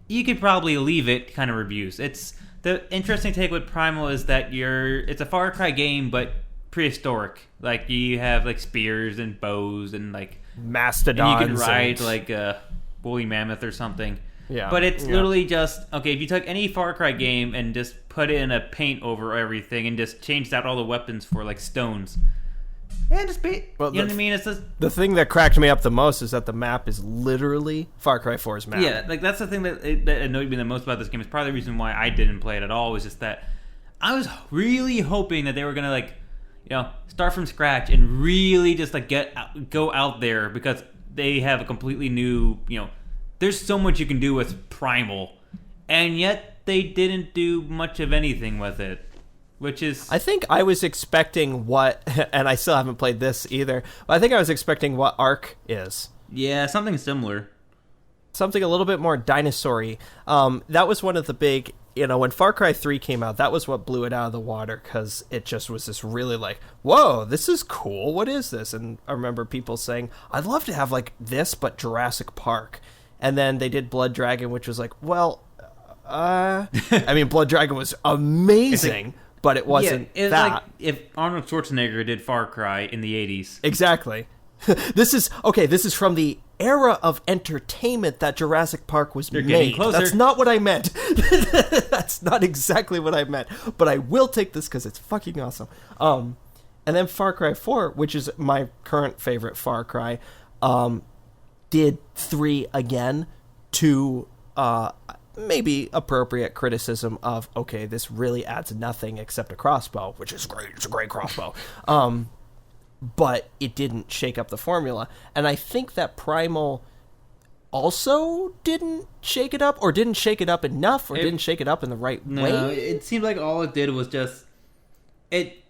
you could probably leave it kind of reviews. It's the interesting take with Primal is that it's a Far Cry game, but prehistoric. Like you have like spears and bows and like mastodons. And you can ride like a woolly mammoth or something. Yeah. But it's literally just okay. If you took any Far Cry game and just put in a paint over everything and just changed out all the weapons for like stones. Yeah, just be. Well, you know what I mean? It's just, the thing that cracked me up the most is that the map is literally Far Cry 4's map. Yeah, like that's the thing that annoyed me the most about this game. It's probably the reason why I didn't play it at all. Was just that I was really hoping that they were gonna like, start from scratch and really just like go out there because they have a completely new. There's so much you can do with Primal, and yet they didn't do much of anything with it. Which is... I think I was expecting what... And I still haven't played this either. But I think I was expecting what Ark is. Yeah, something similar. Something a little bit more dinosaur-y. That was one of the big... when Far Cry 3 came out, that was what blew it out of the water. Because it just was this really like, whoa, this is cool. What is this? And I remember people saying, I'd love to have like this, but Jurassic Park. And then they did Blood Dragon, which was like, well... I mean, Blood Dragon was amazing... But it wasn't it was that. Like if Arnold Schwarzenegger did Far Cry in the 80s. Exactly. This is from the era of entertainment that Jurassic Park was made. That's not what I meant. That's not exactly what I meant. But I will take this because it's fucking awesome. And then Far Cry 4, which is my current favorite Far Cry, did 3 again to... maybe appropriate criticism of, okay, this really adds nothing except a crossbow, which is great. It's a great crossbow. But it didn't shake up the formula. And I think that Primal also didn't shake it up, or didn't shake it up enough, or didn't shake it up in the right way. No, it seemed like all it did was just... It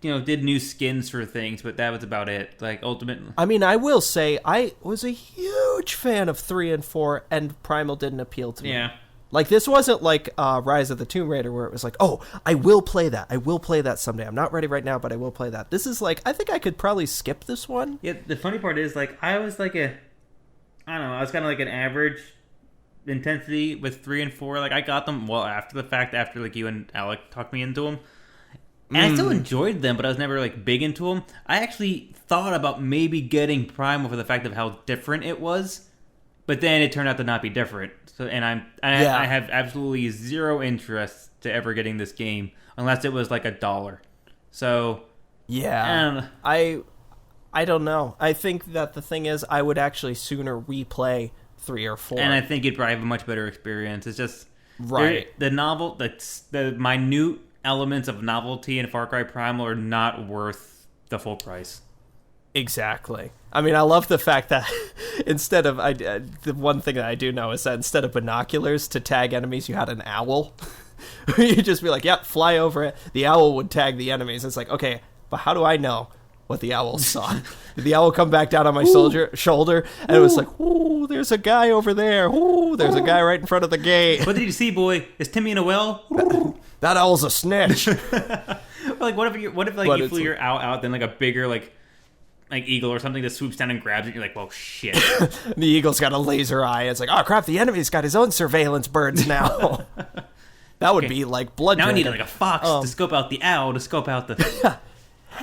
did new skins for things, but that was about it. Like, ultimately... I mean, I will say, I was a huge fan of 3 and 4, and Primal didn't appeal to me. Yeah. Like, this wasn't like Rise of the Tomb Raider, where it was like, oh, I will play that. I will play that someday. I'm not ready right now, but I will play that. This is like, I think I could probably skip this one. Yeah, the funny part is, like, I was like I was kind of like an average intensity with 3 and 4. Like, I got them well after the fact, after, like, you and Alec talked me into them. And I still enjoyed them, but I was never, like, big into them. I actually thought about maybe getting Primal for the fact of how different it was, but then it turned out to not be different. So, and I have absolutely zero interest to ever getting this game, unless it was, like, $1. So, yeah. I don't know. I think that the thing is, I would actually sooner replay 3 or 4. And I think you'd probably have a much better experience. It's just... Right. The minute... elements of novelty in Far Cry Primal are not worth the full price. Exactly. I mean, I love the fact that instead of the one thing that I do know is that instead of binoculars to tag enemies, you had an owl. You'd just be like, "Yep, fly over it." The owl would tag the enemies. It's like, okay, but how do I know what the owl saw? Did the owl come back down on my shoulder, and it was like, "Ooh, there's a guy over there. Ooh, there's a guy right in front of the gate." What did you see, boy? Is Timmy in a well? That owl's a snitch. Like, what if you flew your owl out, then like a bigger like eagle or something that swoops down and grabs it, and you're like, well, shit. The eagle's got a laser eye. It's like, oh crap, the enemy's got his own surveillance birds now. That would be like blood. Now I need like a fox to scope out the owl, to scope out the...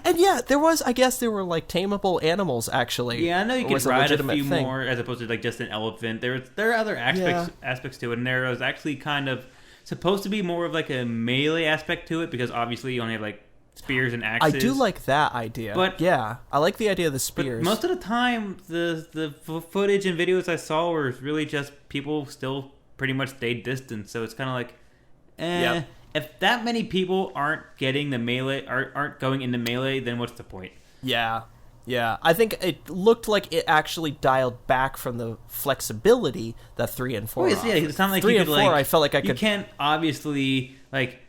And I guess there were like tameable animals actually. Yeah, I know you could ride a few more as opposed to like just an elephant. There are other aspects to it, and there was actually kind of supposed to be more of like a melee aspect to it, because obviously you only have like spears and axes. I do like that idea. But yeah, I like the idea of the spears. But most of the time, the footage and videos I saw were really just people still pretty much stayed distant. So it's kind of like, if that many people aren't getting the melee, aren't going into melee, then what's the point? Yeah. I think it looked like it actually dialed back from the flexibility that 3 and 4 yeah, it's not like 3 you and could 4, like... I felt like I could... You can't obviously, like,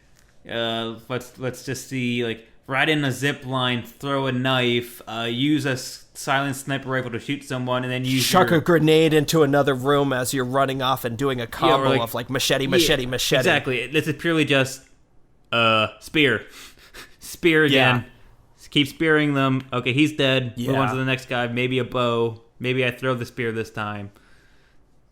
let's just see, like, ride in a zip line, throw a knife, use a silent sniper rifle to shoot someone, and then use chuck a grenade into another room as you're running off and doing a combo of like machete. Exactly. This is purely just spear. Spear again. Yeah. Keep spearing them. Okay, he's dead. Yeah. Move on to the next guy. Maybe a bow. Maybe I throw the spear this time.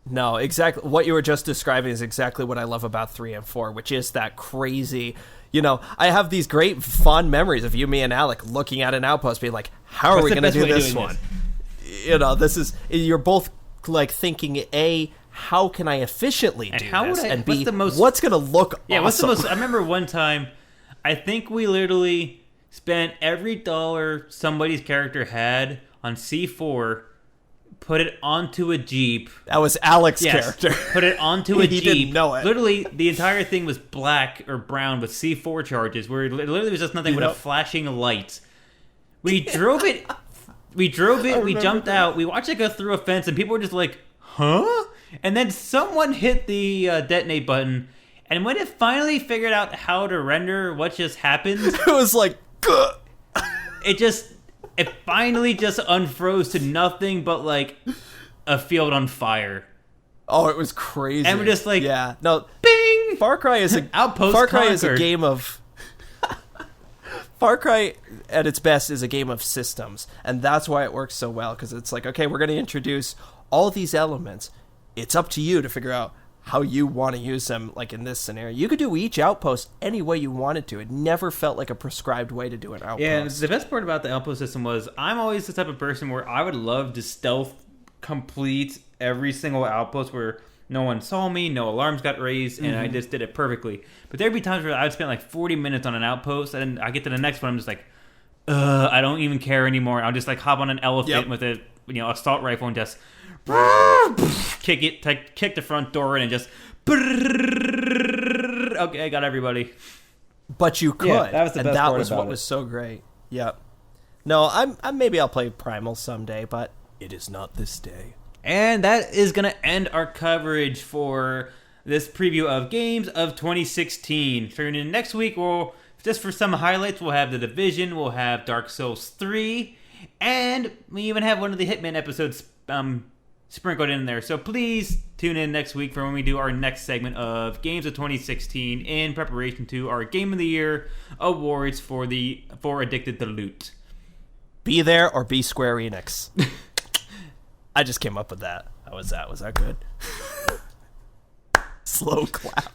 No, exactly. What you were just describing is exactly what I love about 3 and 4, which is that crazy... I have these great fond memories of you, me, and Alec looking at an outpost being like, how are we going to do this one? This is... You're both, like, thinking, A, how can I efficiently do this? And B, what's going to look awesome? I remember one time, I think we literally spent every dollar somebody's character had on C4... Put it onto a Jeep. That was Alec's character. Put it onto a Jeep. He didn't know it. Literally, the entire thing was black or brown with C4 charges, where it literally was just nothing but a flashing light. We drove it. We jumped out. We watched it go through a fence, and people were just like, huh? And then someone hit the detonate button, and when it finally figured out how to render what just happened... It was like... Gah! It finally just unfroze to nothing but, like, a field on fire. Oh, it was crazy. And we're just like, yeah, no, bing! Far Cry is a Outpost Far Cry conquered. is a game of Far Cry at its best is a game of systems, and that's why it works so well, because it's like, okay, we're going to introduce all these elements. It's up to you to figure out how you want to use them, like in this scenario. You could do each outpost any way you wanted to. It never felt like a prescribed way to do an outpost. Yeah, the best part about the outpost system was I'm always the type of person where I would love to stealth complete every single outpost where no one saw me, no alarms got raised, and I just did it perfectly. But there'd be times where I'd spend like 40 minutes on an outpost, and I get to the next one, I'm just like, I don't even care anymore. I'll just like hop on an elephant with a assault rifle and just kick the front door in and just okay, I got everybody. But you could. Yeah, that was the best part was about what it. was so great. Yep. No, I'm maybe I'll play Primal someday, but it is not this day. And that is going to end our coverage for this preview of Games of 2016. Turning in next week, just for some highlights, we'll have The Division, we'll have Dark Souls 3, and we even have one of the Hitman episodes sprinkled in there. So please tune in next week for when we do our next segment of Games of 2016 in preparation to our Game of the Year awards for Addicted to Loot. Be there or be Square Enix. I just came up with that. How was that? Was that good? Slow clap.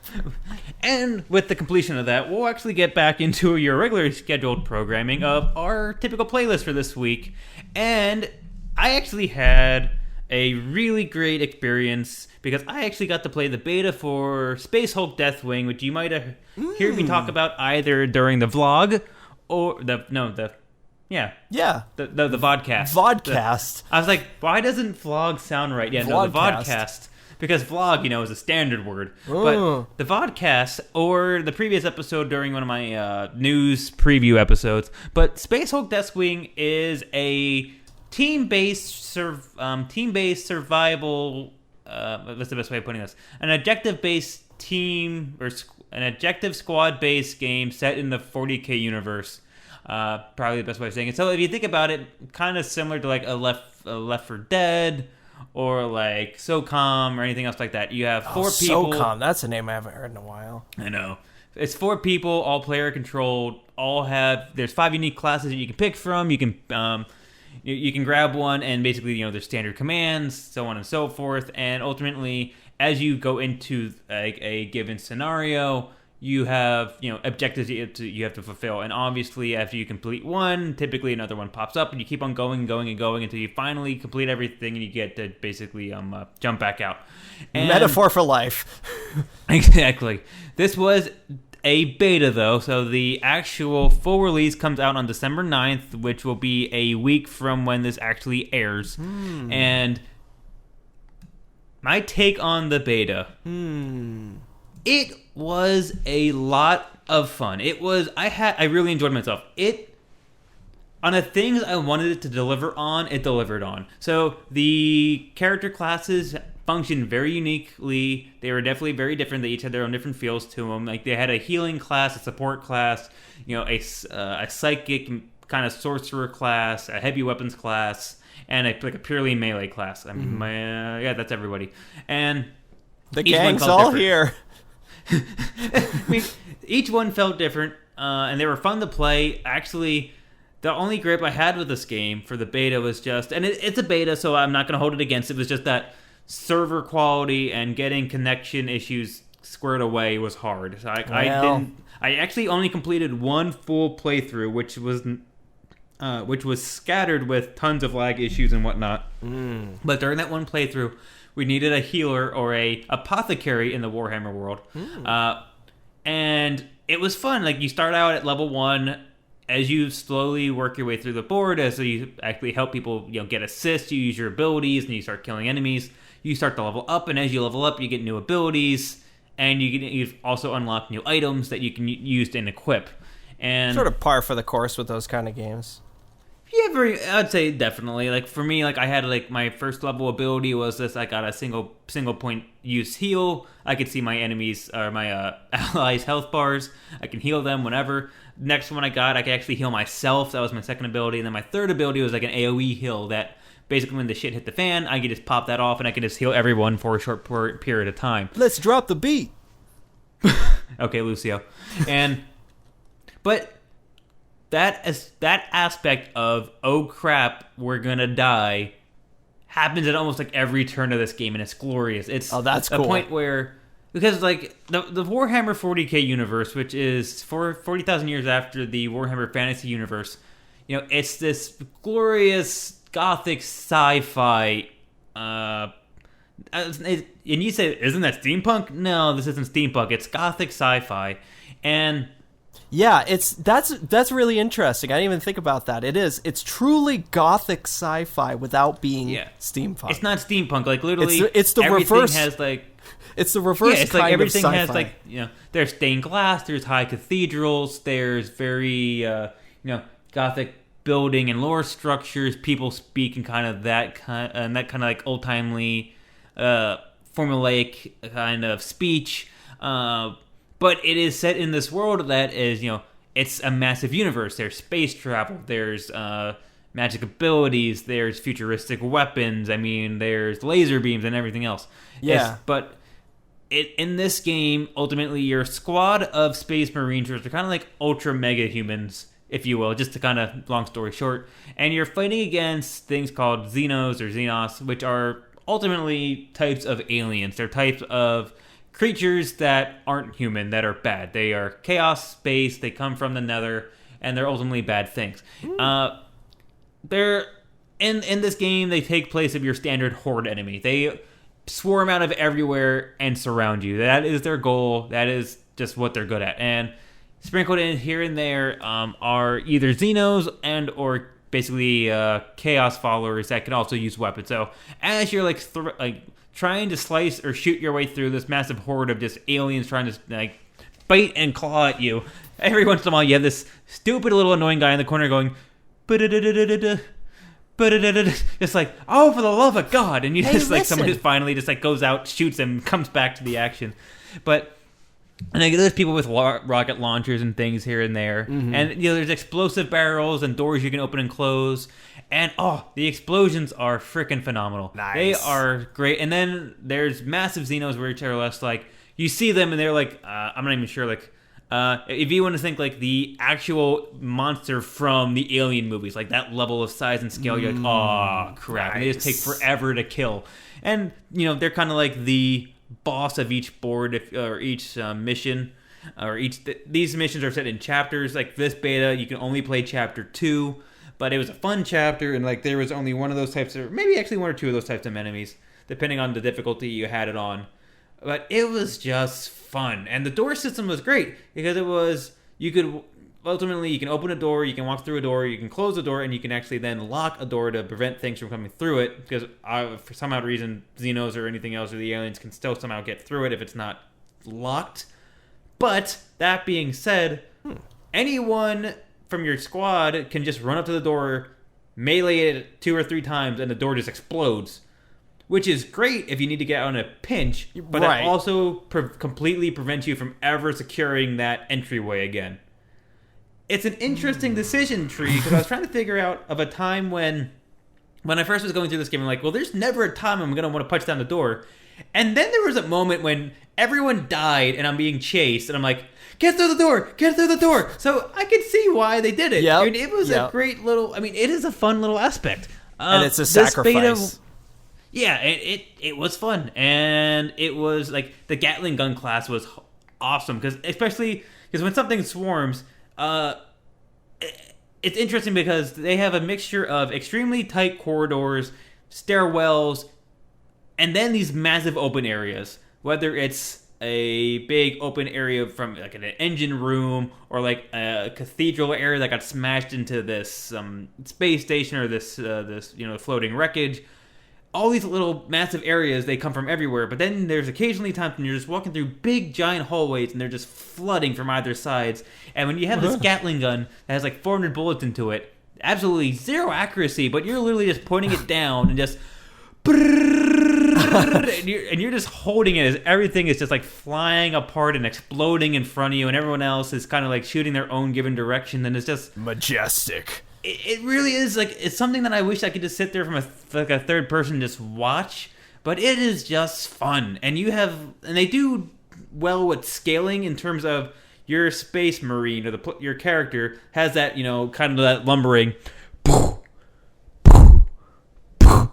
And with the completion of that, we'll actually get back into your regularly scheduled programming of our typical playlist for this week. And I actually had a really great experience because I actually got to play the beta for Space Hulk Deathwing, which you might have heard me talk about either during the vlog or the vodcast. Vodcast. I was like, why doesn't vlog sound right? Yeah, no, the vodcast. Because vlog, is a standard word. But the vodcast, or the previous episode during one of my news preview episodes. But Space Hulk Deathwing is a team-based survival. What's the best way of putting this? An objective-based team or an objective squad-based game set in the 40K universe. Probably the best way of saying it. So if you think about it, kind of similar to like a Left 4 Dead or like SOCOM or anything else like that. You have 4 people. SOCOM, that's a name I haven't heard in a while. I know. It's 4 people, all player controlled. There's 5 unique classes that you can pick from. You can you can grab one, and basically there's standard commands, so on and so forth. And ultimately, as you go into a given scenario, you have objectives you have to fulfill, and obviously after you complete one, typically another one pops up, and you keep on going until you finally complete everything, and you get to basically jump back out. And metaphor for life. Exactly. This was a beta though, so the actual full release comes out on December 9th, which will be a week from when this actually airs. And my take on the beta. It was a lot of fun. I really enjoyed myself. On the things I wanted it to deliver on, it delivered on. So the character classes functioned very uniquely. They were definitely very different. They each had their own different feels to them. Like they had a healing class, a support class, a psychic kind of sorcerer class, a heavy weapons class, and a purely melee class. I mean, that's everybody. And the gang's all here. I mean, each one felt different, and they were fun to play. Actually, the only gripe I had with this game for the beta was just, and it's a beta, so I'm not going to hold it against it, was just that server quality and getting connection issues squared away was hard. So I actually only completed one full playthrough, which was scattered with tons of lag issues and whatnot. But during that one playthrough, we needed a healer or a apothecary in the Warhammer world. And it was fun. Like, you start out at level 1. As you slowly work your way through the board, as you actually help people, get assists, you use your abilities, and you start killing enemies. You start to level up, and as you level up, you get new abilities, and you also unlock new items that you can use and equip. And sort of par for the course with those kind of games. Yeah, I'd say definitely. Like, for me, like, I had, like, my first level ability was this. I got a single point use heal. I could see my enemies, or my allies' health bars. I can heal them whenever. Next one I got, I could actually heal myself. That was my second ability. And then my third ability was like an AoE heal that basically when the shit hit the fan, I could just pop that off and I could just heal everyone for a short period of time. Let's drop the beat. Okay, Lucio. But that aspect of, oh crap, we're gonna die, happens at almost like every turn of this game, and it's glorious. It's that's a cool. point where, because like the Warhammer 40k universe, which is 40,000 years after the Warhammer Fantasy universe, it's this glorious gothic sci-fi. And you say, isn't that steampunk? No, this isn't steampunk. It's gothic sci-fi, and yeah, that's really interesting. I didn't even think about that. It's truly gothic sci-fi without being steampunk. It's not steampunk. Like, literally, it's the everything reverse. has like. It's the reverse. Yeah, it's kind like everything of has sci-fi. like there's stained glass, there's high cathedrals, there's very gothic building and lore structures. People speak in kind of that kind of like old timely, formulaic kind of speech. But it is set in this world that is it's a massive universe. There's space travel. There's magic abilities. There's futuristic weapons. I mean, there's laser beams and everything else. Yeah, but. In this game, ultimately, your squad of space marines are kind of like ultra mega humans, if you will, just to kind of, long story short. And you're fighting against things called Xenos or Xenos, which are ultimately types of aliens. They're types of creatures that aren't human, that are bad. They are chaos space, they come from the nether, and they're ultimately bad things. They're in this game, they take place of your standard horde enemy. They swarm out of everywhere and surround you. That is their goal. That is just what they're good at. And sprinkled in here and there are either Xenos and or basically chaos followers that can also use weapons. So as you're like trying to slice or shoot your way through this massive horde of just aliens trying to like bite and claw at you, every once in a while you have this stupid little annoying guy in the corner going just like, oh, for the love of God, and you hey, just like listen. someone just finally just like goes out, shoots him, comes back to the action. But and like, there's people with rocket launchers and things here and there, and there's explosive barrels and doors you can open and close, and the explosions are freaking phenomenal. Nice. They are great. And then there's massive Xenos, which are less like, you see them and they're like, I'm not even sure, like. If you want to think like the actual monster from the Alien movies, like that level of size and scale, you're like, oh crap, nice. and they just take forever to kill. And they're kind of like the boss of each board or each mission, or these missions are set in chapters. Like this beta, you can only play chapter 2, but it was a fun chapter, and like there was only one of those types, or maybe actually one or two of those types of enemies, depending on the difficulty you had it on. But it was just fun. And the door system was great because you can open a door, you can walk through a door, you can close a door, and you can actually then lock a door to prevent things from coming through it. Because for some odd reason, Xenos or anything else or the aliens can still somehow get through it if it's not locked. But that being said, anyone from your squad can just run up to the door, melee it 2 or 3 times, and the door just explodes. which is great if you need to get out in a pinch, but Right. it also completely prevents you from ever securing that entryway again. It's an interesting decision tree, because I was trying to figure out of a time when I first was going through this game, I'm like, well, there's never a time I'm going to want to punch down the door. And then there was a moment when everyone died and I'm being chased, and I'm like, get through the door, get through the door. So I could see why they did it. Yep. I mean, it was a great little, it is a fun little aspect. And it's a sacrifice. Yeah, it was fun. And it was, like, the Gatling gun class was awesome, especially because when something swarms, it's interesting because they have a mixture of extremely tight corridors, stairwells, and then these massive open areas. Whether it's a big open area from like an engine room, or like a cathedral area that got smashed into this space station, or this floating wreckage. All these little massive areas, they come from everywhere, but then there's occasionally times when you're just walking through big giant hallways and they're just flooding from either sides. And when you have this Gatling gun that has like 400 bullets into it, absolutely zero accuracy, but you're literally just pointing it down and just and you're just holding it as everything is just like flying apart and exploding in front of you, and everyone else is kind of like shooting their own given direction, and it's just majestic. It really is, like, it's something that I wish I could just sit there from a third person and just watch, but it is just fun. And they do well with scaling in terms of your space marine, or your character has that, kind of that lumbering,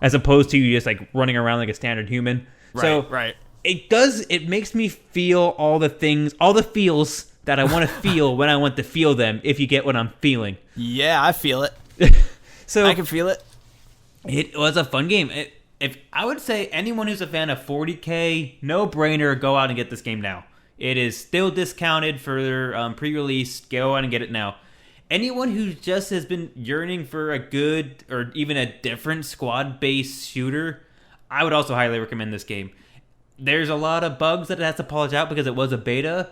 as opposed to you just like running around like a standard human. Right. It makes me feel all the feels that I want to feel when I want to feel them, if you get what I'm feeling. Yeah, I feel it. So I can feel it. It was a fun game. If I would say anyone who's a fan of 40K, no brainer, go out and get this game now. It is still discounted for their pre-release. Go out and get it now. Anyone who just has been yearning for a good or even a different squad-based shooter, I would also highly recommend this game. There's a lot of bugs that it has to polish out because it was a beta.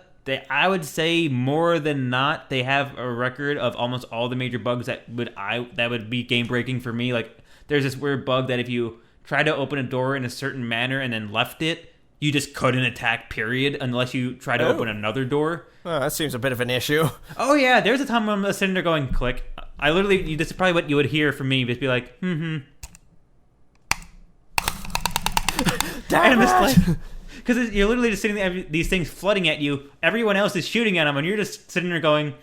I would say more than not, they have a record of almost all the major bugs that would be game breaking for me. Like, there's this weird bug that if you try to open a door in a certain manner and then left it, you just couldn't attack, period, unless you try to open another door. Oh, that seems a bit of an issue. Oh yeah, there's a time when I'm sitting there going, click. This is probably what you would hear from me, just be like, Damn and it! like, because you're literally just sitting there, these things flooding at you. Everyone else is shooting at them, and you're just sitting there going.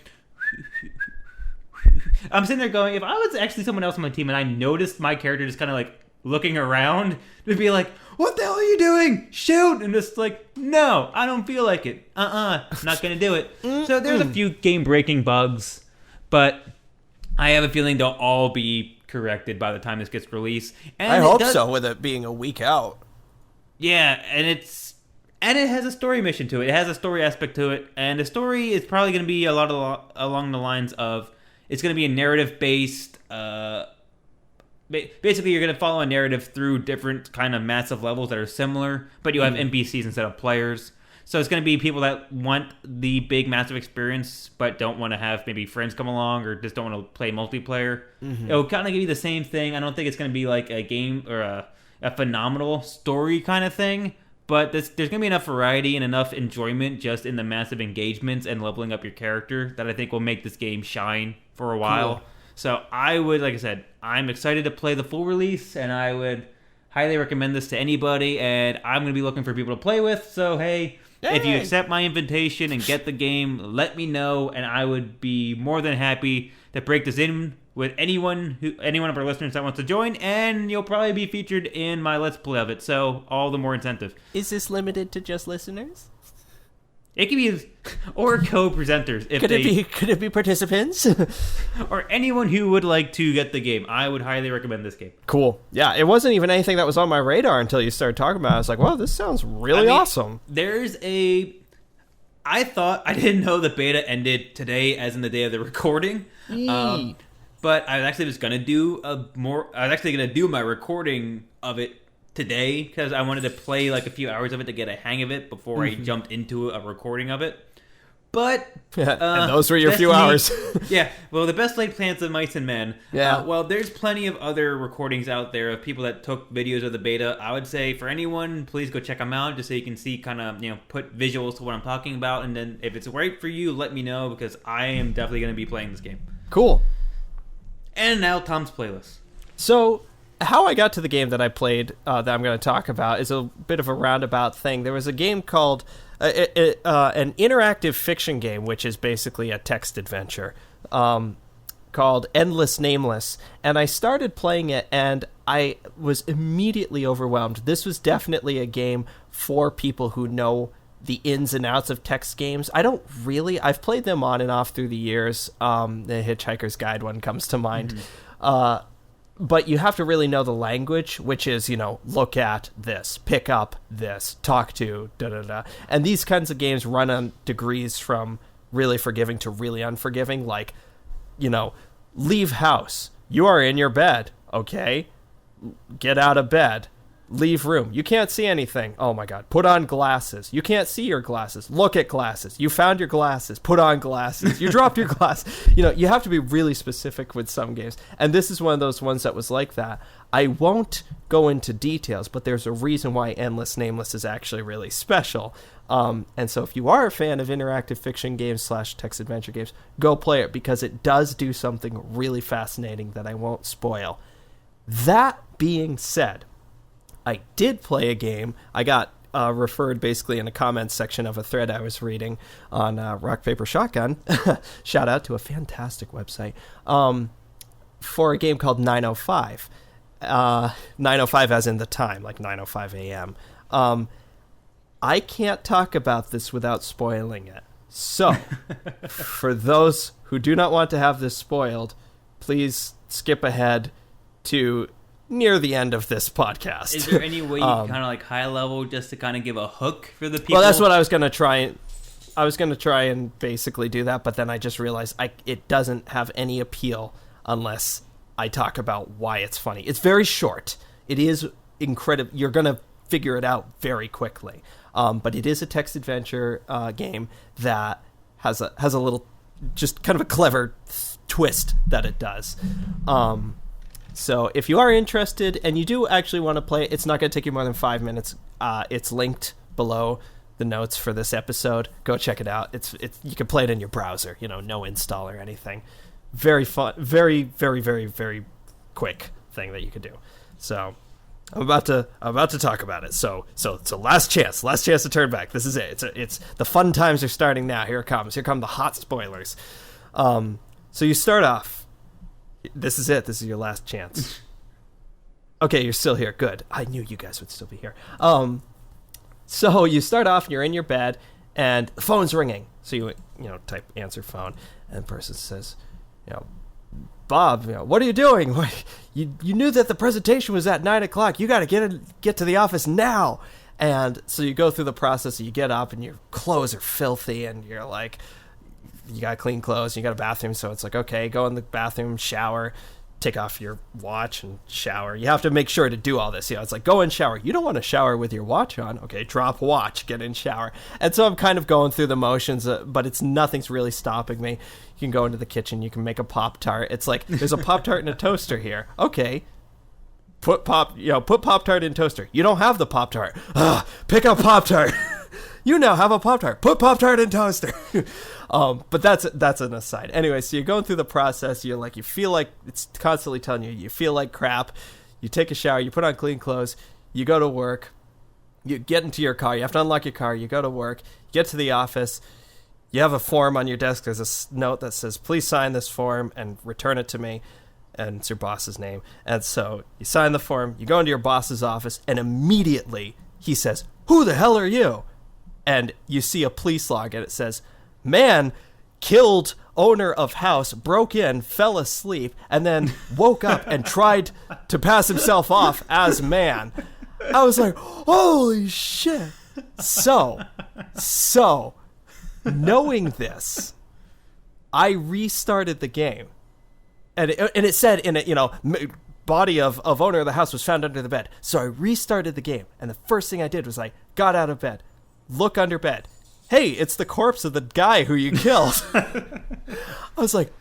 I'm sitting there going, if I was actually someone else on my team and I noticed my character just kind of like looking around, to be like, what the hell are you doing? Shoot! And just like, no, I don't feel like it. Not gonna do it. So there's a few game-breaking bugs, but I have a feeling they'll all be corrected by the time this gets released. And I hope so, with it being a week out. Yeah, and it has a story mission to it. It has a story aspect to it, and the story is probably going to be along the lines of, it's going to be a narrative-based. Basically, you're going to follow a narrative through different kind of massive levels that are similar, but you have NPCs instead of players. So it's going to be people that want the big, massive experience, but don't want to have maybe friends come along, or just don't want to play multiplayer. It'll kind of give you the same thing. I don't think it's going to be like a game or a phenomenal story kind of thing, but there's going to be enough variety and enough enjoyment just in the massive engagements and leveling up your character that I think will make this game shine for a while. Cool. So I would, like I said, I'm excited to play the full release, and I would highly recommend this to anybody, and I'm going to be looking for people to play with. So, hey, if you accept my invitation and get the game, let me know, and I would be more than happy to break this in with anyone of our listeners that wants to join, and you'll probably be featured in my Let's Play of it, so all the more incentive. Is this limited to just listeners? It could be, or co-presenters. Could it be participants? Or anyone who would like to get the game. I would highly recommend this game. Cool. Yeah, it wasn't even anything that was on my radar until you started talking about it. I was like, wow, this sounds really awesome. I didn't know the beta ended today, as in the day of the recording. But I actually was going to do my recording of it today, because I wanted to play like a few hours of it to get a hang of it before I jumped into a recording of it. But and those were your best few laid- hours. Yeah, well, the best laid plans of mice and men. Yeah. Well, there's plenty of other recordings out there of people that took videos of the beta. I would say for anyone, please go check them out just so you can see kind of, put visuals to what I'm talking about. And then if it's right for you, let me know because I am definitely going to be playing this game. Cool. And now Tom's playlist. So how I got to the game that I played that I'm going to talk about is a bit of a roundabout thing. There was a game called an interactive fiction game, which is basically a text adventure, called Endless Nameless. And I started playing it, and I was immediately overwhelmed. This was definitely a game for people who know the ins and outs of text games. I've played them on and off through the years. The Hitchhiker's Guide one comes to mind. Mm-hmm. But you have to really know the language, which is, look at this, pick up this, talk to, da-da-da. And these kinds of games run on degrees from really forgiving to really unforgiving. Like, leave house. You are in your bed. Okay. Get out of bed. Leave room. You can't see anything. Oh my God. Put on glasses. You can't see your glasses. Look at glasses. You found your glasses. Put on glasses. You dropped your glass. You have to be really specific with some games. And this is one of those ones that was like that. I won't go into details, but there's a reason why Endless Nameless is actually really special. And so if you are a fan of interactive fiction games / text adventure games, go play it because it does do something really fascinating that I won't spoil. That being said, I did play a game. I got referred basically in the comments section of a thread I was reading on Rock, Paper, Shotgun. Shout out to a fantastic website. For a game called 905. 905 as in the time, like 9:05 a.m. I can't talk about this without spoiling it. So, for those who do not want to have this spoiled, please skip ahead to near the end of this podcast. Is there any way you can kind of like high level just to kind of give a hook for the people? Well, that's what I was going to try. I was going to try and basically do that, but then I just realized it doesn't have any appeal unless I talk about why it's funny. It's very short. It is incredible. You're going to figure it out very quickly. But it is a text adventure game that has a little, just kind of a clever twist that it does. So if you are interested and you do actually want to play it, it's not going to take you more than 5 minutes. It's linked below the notes for this episode. Go check it out. It's you can play it in your browser, no install or anything. Very fun, very, very, very, very quick thing that you could do. So I'm about to talk about it. So last chance to turn back. This is it. It's the fun times are starting now. Here it comes. Here come the hot spoilers. So you start off. This is it. This is your last chance. Okay, you're still here. Good. I knew you guys would still be here. So you start off, and you're in your bed, and the phone's ringing. So you type answer phone, and the person says, Bob, what are you doing? You knew that the presentation was at 9 o'clock. You got to get to the office now. And so you go through the process. You get up, and your clothes are filthy, and you're like, you got clean clothes, you got a bathroom, so it's like, okay, go in the bathroom, shower, take off your watch and shower. You have to make sure to do all this. It's like, go in, shower. You don't want to shower with your watch on. Okay, drop watch, get in, shower. And so I'm kind of going through the motions, but nothing's really stopping me. You can go into the kitchen, you can make a Pop-Tart. It's like, there's a Pop-Tart and a toaster here. Okay. Put Pop-Tart in toaster. You don't have the Pop-Tart. Pick up Pop-Tart. You now have a Pop-Tart. Put Pop-Tart in toaster. But that's an aside. Anyway, so you're going through the process. You feel like it's constantly telling you feel like crap. You take a shower. You put on clean clothes. You go to work. You get into your car. You have to unlock your car. You go to work. You get to the office. You have a form on your desk. There's a note that says, please sign this form and return it to me. And it's your boss's name. And so you sign the form. You go into your boss's office. And immediately he says, who the hell are you? And you see a police log, and it says, man killed owner of house, broke in, fell asleep, and then woke up and tried to pass himself off as man. I was like, holy shit. So, knowing this, I restarted the game. And it said in it, body of owner of the house was found under the bed. So I restarted the game, and the first thing I did was I got out of bed, look under bed. hey, it's the corpse of the guy who you killed. I was like,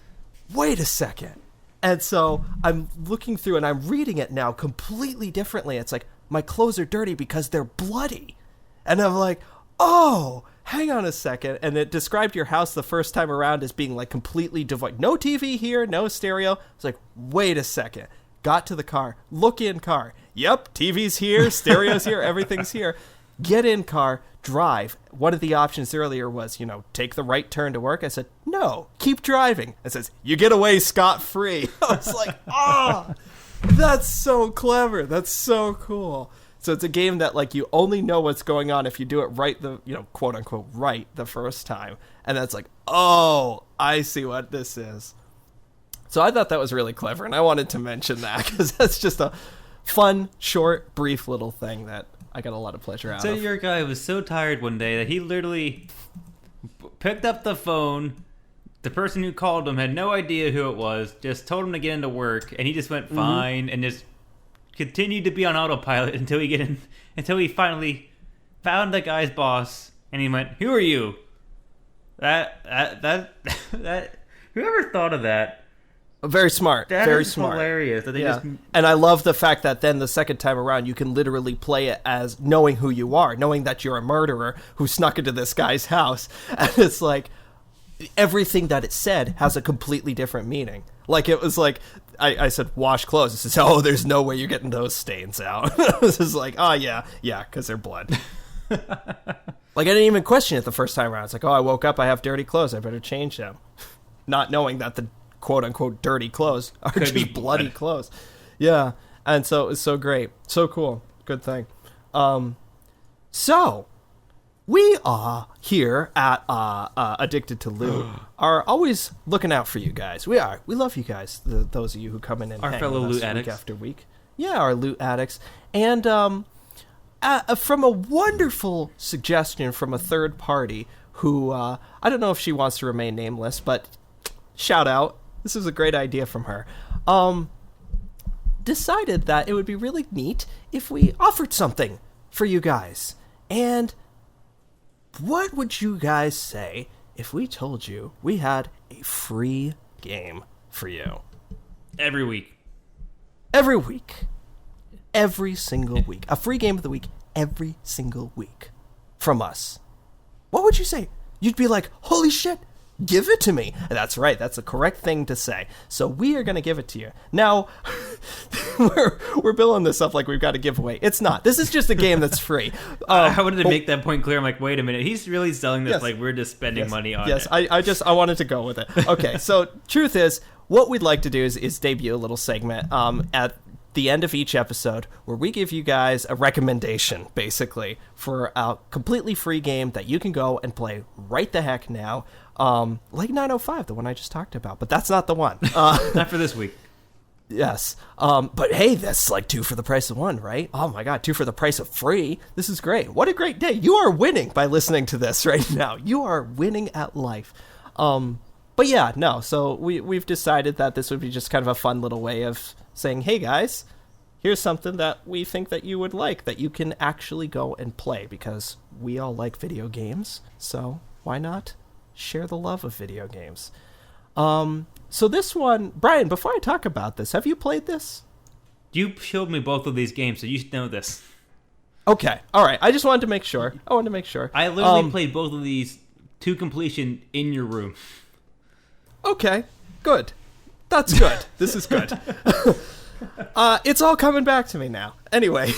wait a second. And so I'm looking through and I'm reading it now completely differently. It's like, my clothes are dirty because they're bloody. And I'm like, oh, hang on a second. And it described your house the first time around as being like completely devoid. No TV here, no stereo. It's like, wait a second. Got to the car, look in car. Yep, TV's here, stereo's here, everything's here. Get in car, drive. One of the options earlier was, take the right turn to work. I said, no, keep driving. It says, you get away scot-free. I was like, that's so clever. That's so cool. So it's a game that, like, you only know what's going on if you do it right, quote unquote, right the first time. And that's like, oh, I see what this is. So I thought that was really clever, and I wanted to mention that because that's just a fun, short, brief little thing that I got a lot of pleasure out of. So your guy was so tired one day that he literally picked up the phone. The person who called him had no idea who it was, just told him to get into work, and he just went fine and just continued to be on autopilot until he finally found the guy's boss, and he went, "Who are you?" That whoever thought of that? Very smart. Very smart. Hilarious. That they just... And I love the fact that then the second time around, you can literally play it as knowing who you are, knowing that you're a murderer who snuck into this guy's house. And it's like everything that it said has a completely different meaning. Like it was like, I said, wash clothes. It says, oh, there's no way you're getting those stains out. This is like, oh, yeah, because they're blood. Like I didn't even question it the first time around. It's like, oh, I woke up, I have dirty clothes. I better change them. Not knowing that the quote-unquote dirty clothes are just bloody clothes. Yeah, and so it was so great. So cool. Good thing. So, we are here at Addicted to Loot are always looking out for you guys. We are. We love you guys, those of you who come in and our hang fellow with us loot addicts. Week after week. Yeah, our loot addicts. And from a wonderful suggestion from a third party who, I don't know if she wants to remain nameless, but shout out. This is a great idea from her. Decided that it would be really neat if we offered something for you guys. And what would you guys say if we told you we had a free game for you? Every week. Every week. Every single week. A free game of the week every single week from us. What would you say? You'd be like, holy shit. Give it to me. That's right. That's the correct thing to say. So we are going to give it to you. Now, we're billing this up like we've got a giveaway. It's not. This is just a game that's free. I wanted to make that point clear. I'm like, wait a minute. He's really selling this like we're just spending money on it. Yes, I wanted to go with it. Okay, so truth is, what we'd like to do is debut a little segment at the end of each episode where we give you guys a recommendation, basically, for a completely free game that you can go and play right the heck now. Like 905, the one I just talked about, but that's not the one. Not for this week. Yes. But hey, that's like 2 for the price of 1, right? Oh my God, 2 for the price of free. This is great. What a great day. You are winning by listening to this right now. You are winning at life. But yeah, no. So we've decided that this would be just kind of a fun little way of saying, hey guys, here's something that we think that you would like, that you can actually go and play, because we all like video games. So why not share the love of video games? So this one, Brian, before I talk about this, have you played this? You showed me both of these games, so you know this. Okay. All right. I just wanted to make sure. I literally played both of these to completion in your room. Okay. Good. That's good. This is good. It's all coming back to me now. Anyway.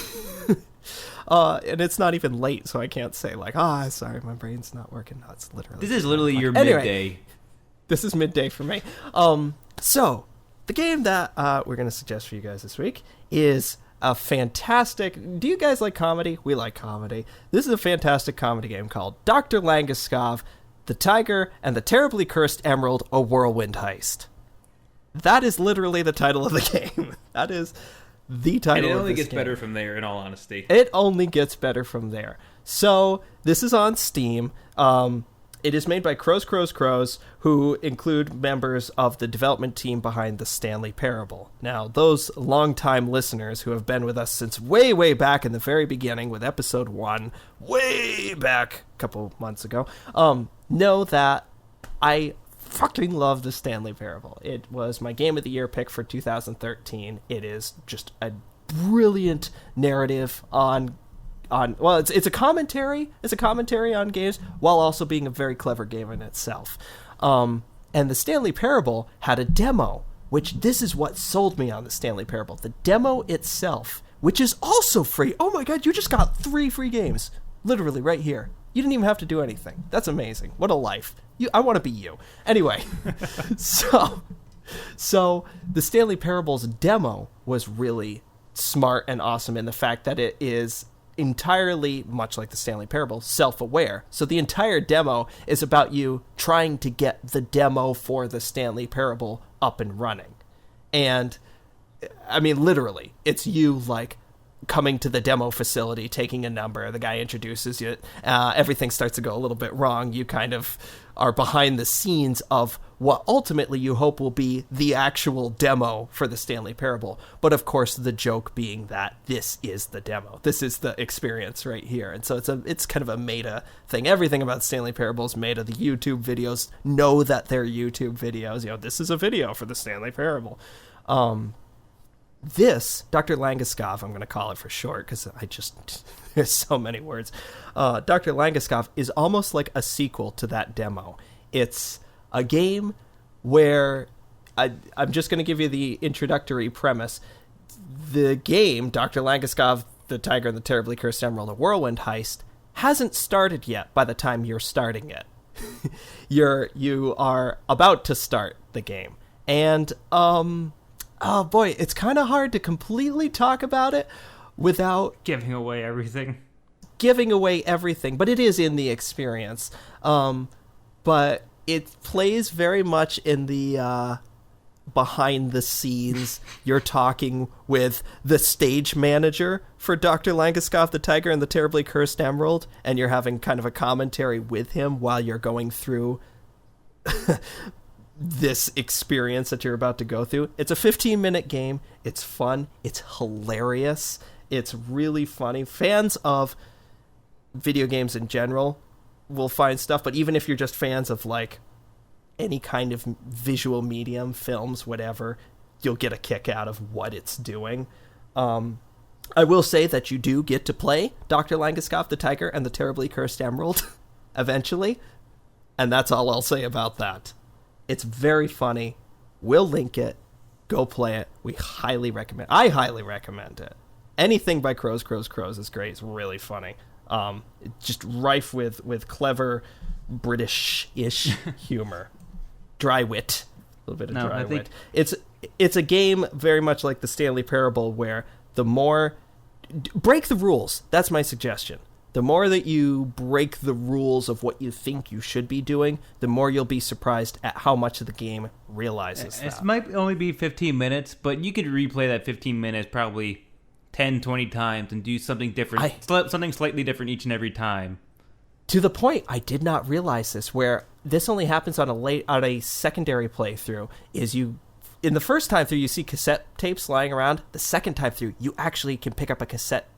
And it's not even late, so I can't say like, sorry, my brain's not working. No, it's literally. This is literally your midday. This is midday for me. So the game that we're going to suggest for you guys this week is a fantastic. Do you guys like comedy? We like comedy. This is a fantastic comedy game called Dr. Langeskov, The Tiger and the Terribly Cursed Emerald: A Whirlwind Heist. That is literally the title of the game. That is the title. And it only gets better from there, in all honesty. It only gets better from there. So this is on Steam. It is made by Crows, who include members of the development team behind the Stanley Parable. Now, those longtime listeners who have been with us since way, way back in the very beginning with episode 1, way back a couple months ago, know that I fucking love the Stanley Parable. It was my Game of the Year pick for 2013. It is just a brilliant narrative on well, it's a commentary. It's a commentary on games while also being a very clever game in itself. And the Stanley Parable had a demo, which this is what sold me on the Stanley Parable. The demo itself, which is also free. Oh my God, you just got 3 free games, literally right here. You didn't even have to do anything. That's amazing. What a life. I want to be you. Anyway, so the Stanley Parable's demo was really smart and awesome in the fact that it is entirely, much like the Stanley Parable, self-aware. So the entire demo is about you trying to get the demo for the Stanley Parable up and running. And I mean, literally, it's you like coming to the demo facility, taking a number, the guy introduces you, everything starts to go a little bit wrong. You kind of are behind the scenes of what ultimately you hope will be the actual demo for the Stanley Parable. But of course, the joke being that this is the demo. This is the experience right here. And so it's kind of a meta thing. Everything about Stanley Parable is meta. The YouTube videos know that they're YouTube videos. You know, this is a video for the Stanley Parable. This, Dr. Langeskov, I'm going to call it for short because there's so many words. Dr. Langeskov is almost like a sequel to that demo. It's a game where, I'm just going to give you the introductory premise. The game, Dr. Langeskov, The Tiger and the Terribly Cursed Emerald, A Whirlwind Heist, hasn't started yet by the time you're starting it. You are about to start the game. And, oh boy, it's kind of hard to completely talk about it without giving away everything. But it is in the experience. But it plays very much in the behind the scenes. You're talking with the stage manager for Dr. Langeskov, The Tiger and the Terribly Cursed Emerald, and you're having kind of a commentary with him while you're going through this experience that you're about to go through. It's a 15-minute game. It's fun. It's hilarious. It's really funny. Fans of video games in general will find stuff, but even if you're just fans of like any kind of visual medium, films, whatever, you'll get a kick out of what it's doing. I will say that you do get to play Dr. Langeskov, The Tiger and the Terribly Cursed Emerald eventually, and that's all I'll say about that. It's very funny. We'll link it. Go play it. I highly recommend it. Anything by Crows is great. It's really funny. It's just rife with clever British-ish humor. Dry wit. A little bit of dry wit. It's a game very much like the Stanley Parable where the more... break the rules. That's my suggestion. The more that you break the rules of what you think you should be doing, the more you'll be surprised at how much of the game realizes that. It might only be 15 minutes, but you could replay that 15 minutes probably 10, 20 times and do something different, something slightly different each and every time. To the point, I did not realize this, where this only happens on a secondary playthrough, is in the first time through, you see cassette tapes lying around. The second time through, you actually can pick up a cassette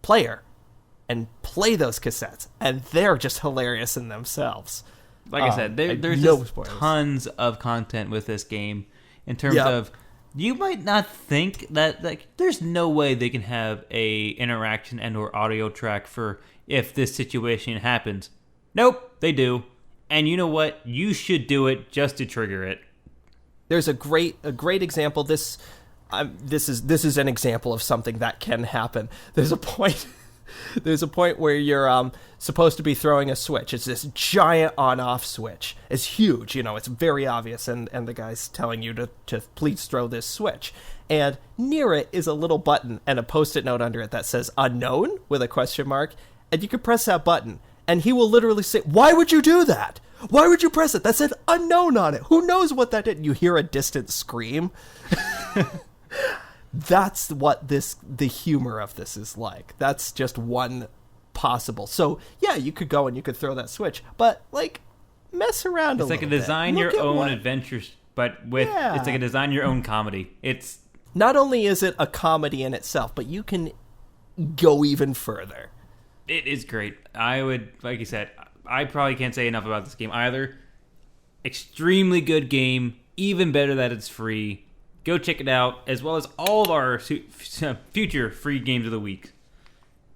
player and play those cassettes, and they're just hilarious in themselves. Like I said, there's just tons of content with this game in terms of, you might not think that, like, there's no way they can have a interaction and or audio track for if this situation happens. Nope, they do. And you know what? You should do it just to trigger it. There's a great example. This is an example of something that can happen. There's a point where you're supposed to be throwing a switch. It's this giant on-off switch. It's huge, it's very obvious, and the guy's telling you to please throw this switch. And near it is a little button and a Post-it note under it that says unknown with a question mark, and you can press that button, and he will literally say, "Why would you do that? Why would you press it? That said unknown on it. Who knows what that did?" And you hear a distant scream. That's what the humor of this is like. That's just one possible. So, yeah, you could go and you could throw that switch. But, like, mess around It's like a little bit. design Look your at own what- adventures, but with it's like a design your own comedy. It's Not only is it a comedy in itself, but you can go even further. It is great. I would, like you said, I probably can't say enough about this game either. Extremely good game. Even better that it's free. Go check it out, as well as all of our future free games of the week.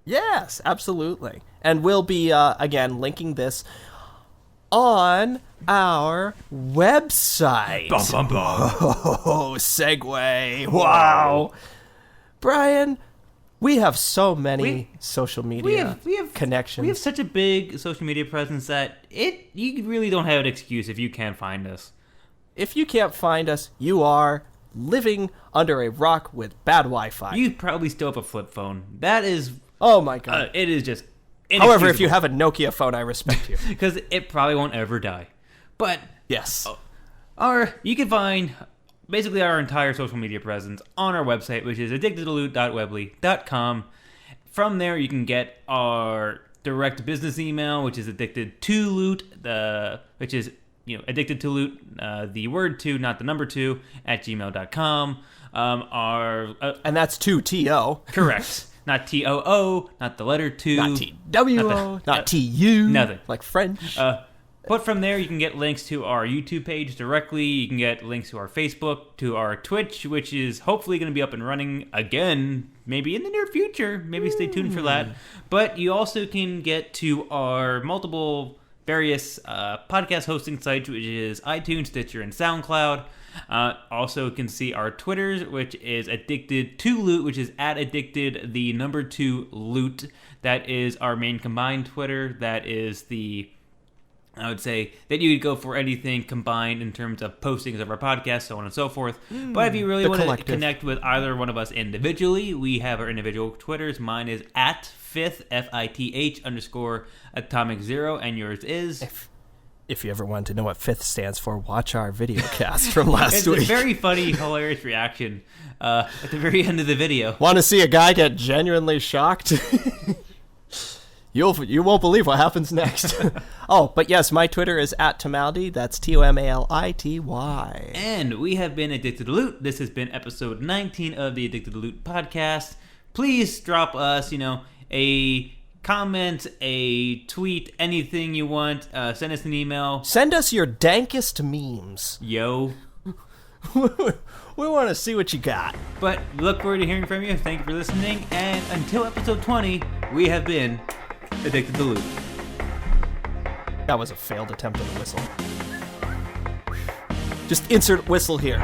Yes, absolutely. And we'll be, again, linking this on our website. Bum, bum, bum. Oh, segue. Wow. Brian, we have so many social media connections. We have such a big social media presence that you really don't have an excuse if you can't find us. If you can't find us, you are living under a rock with bad Wi-Fi. You probably still have a flip phone. That is... Oh, my God. it is just However, if you have a Nokia phone, I respect you. Because it probably won't ever die. But... Yes. You can find basically our entire social media presence on our website, which is addictedtoloot.weebly.com. From there, you can get our direct business email, which is addictedtoloot, which is addictedtoloot, the word 2, not the number 2, at gmail.com. And that's 2TO. Correct. Not TOO, not the letter 2. Not TWO, not TU. Nothing. Like French. But from there, you can get links to our YouTube page directly. You can get links to our Facebook, to our Twitch, which is hopefully going to be up and running again, maybe in the near future. Maybe stay tuned for that. But you also can get to our multiple various podcast hosting sites, which is iTunes, Stitcher, and SoundCloud. Also can see our Twitters, which is Addicted to Loot, which is at Addicted, the number 2 Loot. That is our main combined Twitter. That is I would say that you could go for anything combined in terms of postings of our podcast, so on and so forth. But if you really want to connect with either one of us individually, we have our individual Twitters. Mine is at fifth, FITH _Atomic Zero, and yours is... If you ever wanted to know what fifth stands for, watch our video cast from last week. It's a very funny, hilarious reaction at the very end of the video. Want to see a guy get genuinely shocked? You won't believe what happens next. Oh, but yes, my Twitter is at Tomality. That's TOMALITY. And we have been Addicted to Loot. This has been episode 19 of the Addicted to Loot podcast. Please drop us, a comment, a tweet, anything you want. Send us an email. Send us your dankest memes. Yo. We want to see what you got. But look forward to hearing from you. Thank you for listening. And until episode 20, we have been Addicted to Loot. That was a failed attempt at a whistle. Just insert whistle here.